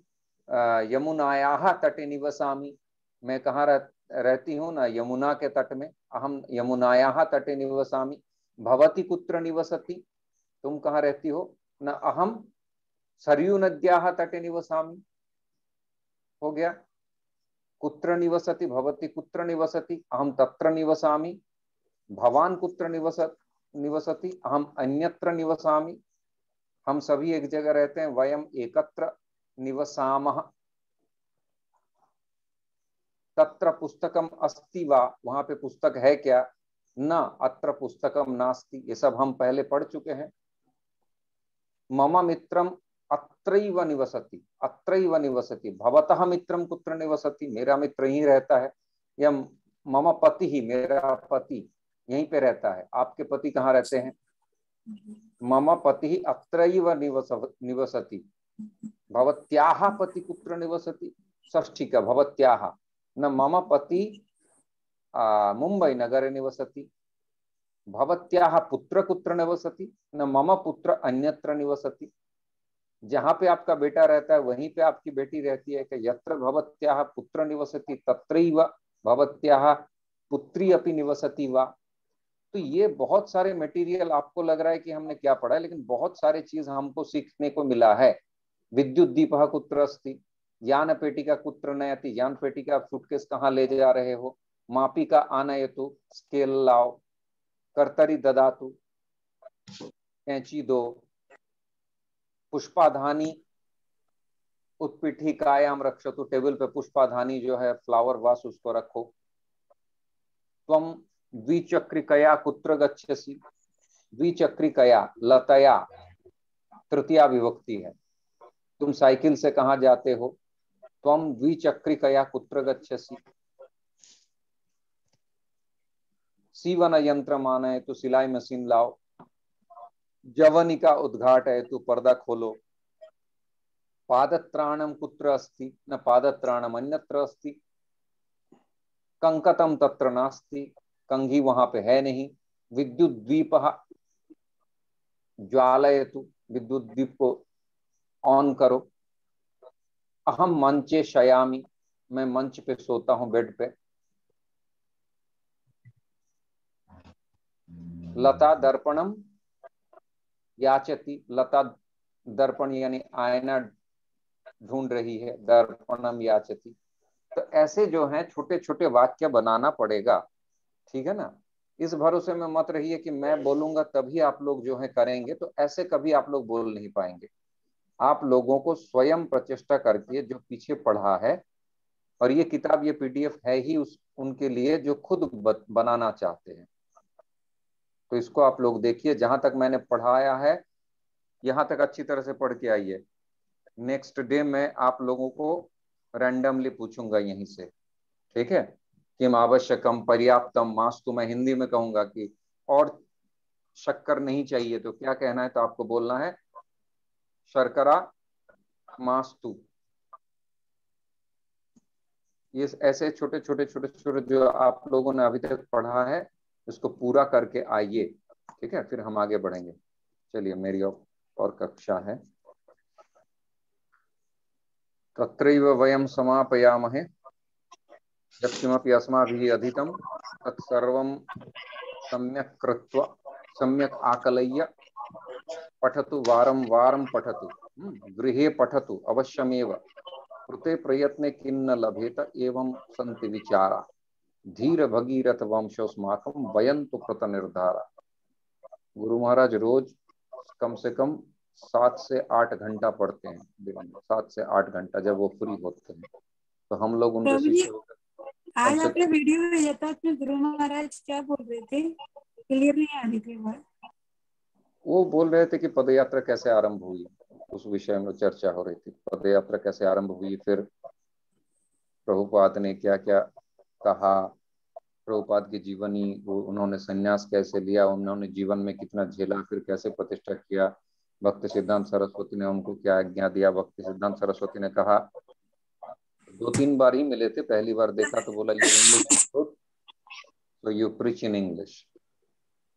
यमुनायाः तटे निवसामि, मैं कहाँ रहती हूँ ना, यमुना के तट में। अहम यमुनायाः तटे निवसामि। भवती कुत्र निवसति, तुम कहाँ रहती हो, न अहम सरयू नद्याः तटे निवसामि। हो गया। कुत्र निवसति, भवती कुत्र निवसति, अहम तत्र निवसामि। भवान कुत्र निवसति, अहम अन्यत्र निवसामि। हम सभी एक जगह रहते हैं, वयम एकत्र निवसामः। तत्र पुस्तकम अस्ति वा, वहां पे पुस्तक है क्या, न अत्र पुस्तकम नास्ति। ये सब हम पहले पढ़ चुके हैं। मम मित्रम अत्रैव निवसति, अत्रैव निवसति। भवतः मित्रम कुत्र निवसति, मेरा मित्र यहीं रहता है। या मम पति ही, मेरा पति यहीं पे रहता है। आपके पति कहाँ रहते हैं, मम पति अत्रैव निवसति। भवत्याः पति कुत्र निवसति, षष्ठी का भवत्याः। न मम पति मुंबई नगरे निवसति। भवत्याः पुत्र कुत्र निवसति, न मम पुत्र अन्यत्र निवसति। जहां पे आपका बेटा रहता है वहीं पे आपकी बेटी रहती है। कि यत्र भवत्याः पुत्र निवसति तत्रैव भवत्याः पुत्री अपि निवसति वा। तो ये बहुत सारे मटेरियल, आपको लग रहा है कि हमने क्या पढ़ा है, लेकिन बहुत सारे चीज हमको सीखने को मिला है। विद्युत दीपः कुत्र अस्ति, यान पेटिका कुत्र नयति, यान पेटिका आप सूटकेस कहाँ ले जा रहे हो। मापिका आनयतु, स्केल लाओ। कर्तरी ददातु, कैंची दो। पुष्पाधानी उत्पीठिकायाम रक्षतु, टेबल पे पुष्पाधानी जो है फ्लावर वास उसको रखो। त्वम द्विचक्रिकया कुत्र गच्छसि, द्विचक्रिकया लतया तृतीया विभक्ति है। तुम साइकिल से कहाँ जाते हो, त्वम द्विचक्रिकया कुत्र गच्छसि। सीवन यंत्र आनयतु, सिलाई मशीन लाओ। जवनिका उद्घाटयतु, पर्दा खोलो। पादत्राणम कुत्र अस्ति, न पादत्राणम अन्यत्र अस्ति। कंकतम तत्र नास्ति, कंघी वहां पे है नहीं। विद्युत दीप ज्वालयतु, विद्युत दीप को ऑन करो। अहम मंचे शयामी, मैं मंच पे सोता हूं, बेड पे। लता दर्पणम याचती, लता दर्पण यानी आईना ढूंढ रही है, दर्पणम याचती। तो ऐसे जो है छोटे छोटे वाक्य बनाना पड़ेगा, ठीक है ना। इस भरोसे में मत रहिए कि मैं बोलूंगा तभी आप लोग जो है करेंगे, तो ऐसे कभी आप लोग बोल नहीं पाएंगे। आप लोगों को स्वयं प्रचेष्टा करके, जो पीछे पढ़ा है, और ये किताब, ये पीडीएफ है ही उनके लिए जो खुद बनाना चाहते हैं। तो इसको आप लोग देखिए, जहां तक मैंने पढ़ाया है यहाँ तक अच्छी तरह से पढ़ के आइए। नेक्स्ट डे मैं आप लोगों को रैंडमली पूछूंगा यहीं से, ठीक है। किम आवश्यकम पर्याप्तम मास्तु, मैं हिंदी में कहूंगा कि और शक्कर नहीं चाहिए तो क्या कहना है, तो आपको बोलना है शर्करा मास्तु। ये ऐसे छोटे छोटे छोटे छोटे जो आप लोगों ने अभी तक पढ़ा है, इसको पूरा करके आइए, ठीक है, फिर हम आगे बढ़ेंगे। चलिए, मेरी और कक्षा है। तत्रैव वयं समापयामहे, यत्किमपि अस्माभिः अधीतं तत्सर्वं सम्यक् कृत्वा सम्यक् आकलय्य पठतु, वारं वारं पठतु, गृहे पठतु अवश्यमेव। कृते प्रयत्ने किन्न लभेत एवं सन्ति विचारा, धीर भगीरथ वंशोस्माकं वयन्तु कृत निर्धारा। गुरु महाराज रोज कम से कम 7 से 8 घंटा पढ़ते हैं दिन में, 7 से 8 घंटा जब वो फ्री होते हैं। तो हम लोग उनके शिष्य होकर आज आपने वीडियो भेजा था, उसमें गुरु महाराज क्या बोल रहे थे, क्लियर नहीं आ रही थी बात। वो बोल रहे थे कि पदयात्रा कैसे आरंभ हुई, उस विषय में चर्चा हो रही थी। पदयात्रा कैसे आरंभ हुई, फिर प्रभुपाद ने क्या क्या कहा, प्रभुपाद की जीवनी, उन्होंने संन्यास कैसे लिया, उन्होंने जीवन में कितना झेला, फिर कैसे प्रतिष्ठा किया। भक्ति सिद्धांत सरस्वती ने उनको क्या आज्ञा दिया। भक्ति सिद्धांत सरस्वती ने कहा, 2-3 बार ही मिले थे, पहली बार देखा तो बोला यू इंग्लिश तो यू प्रीच इन इंग्लिश।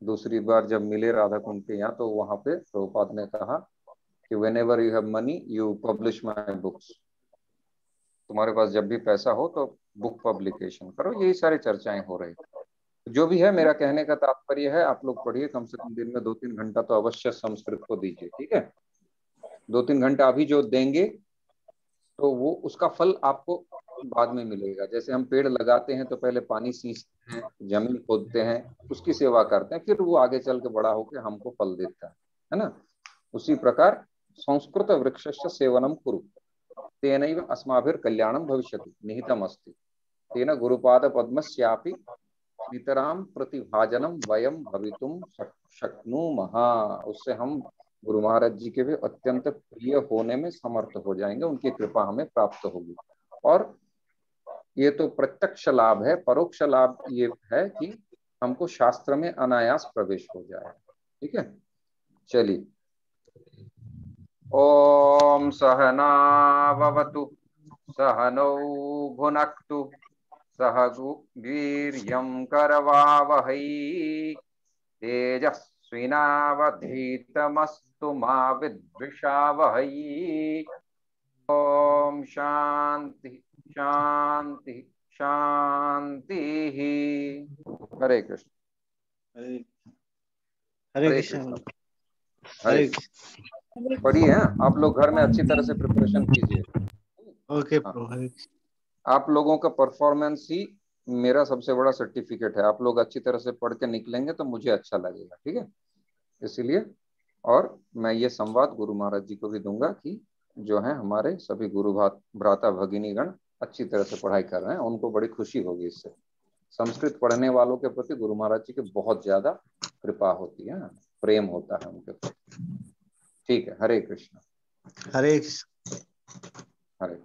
दूसरी बार जब मिले राधा कुंड के यहाँ, तो वहां पे प्रभुपाद ने कहा कि whenever you have money you publish my books, तुम्हारे पास जब भी पैसा हो तो बुक पब्लिकेशन करो। यही सारी चर्चाएं हो रही। जो भी है, मेरा कहने का तात्पर्य है, आप लोग पढ़िए, कम से कम दिन में 2-3 घंटा तो अवश्य संस्कृत को दीजिए, ठीक है। 2-3 घंटा अभी जो देंगे तो वो उसका फल आपको बाद में मिलेगा। जैसे हम पेड़ लगाते हैं तो पहले पानी सींचते हैं, जमीन खोदते हैं, उसकी सेवा करते हैं, फिर वो आगे चल के बड़ा होकर हमको फल देता है ना। उसी प्रकार संस्कृत वृक्षस्य सेवनम कुरु तेनैव अस्माभिर कल्याणम भविष्यति निहितम अस्ति तेन गुरुपाद पद्मस्यापि नितराम प्रतिभाजनम वयम भवितुम शक्नुमः। उससे हम गुरु महाराज जी के भी अत्यंत प्रिय होने में समर्थ हो जाएंगे, उनकी कृपा हमें प्राप्त होगी। और ये तो प्रत्यक्ष लाभ है, परोक्ष लाभ ये है कि हमको शास्त्र में अनायास प्रवेश हो जाए, ठीक है। चलिए, ओम सहना भवतु सहनौ भुनक्तु सह वीर्यं करवावहै तेजस्विनावधीतमस्तु मा विद्विषावहै। ओम शांति शांति शांति। हरे कृष्ण। हरे कृष्ण। हरे पढ़िए, आप लोग घर में अच्छी तरह से प्रिपरेशन कीजिए। ओके। आप लोगों का परफॉर्मेंस ही मेरा सबसे बड़ा सर्टिफिकेट है। आप लोग अच्छी तरह से पढ़ के निकलेंगे तो मुझे अच्छा लगेगा, ठीक है। इसलिए, और मैं ये संवाद गुरु महाराज जी को भी दूंगा कि जो है हमारे सभी गुरु भ्राता भगिनीगण अच्छी तरह से पढ़ाई कर रहे हैं, उनको बड़ी खुशी होगी इससे। संस्कृत पढ़ने वालों के प्रति गुरु महाराज जी की बहुत ज्यादा कृपा होती है, प्रेम होता है उनके प्रति, ठीक है। हरे कृष्ण। हरे कृष्ण। हरे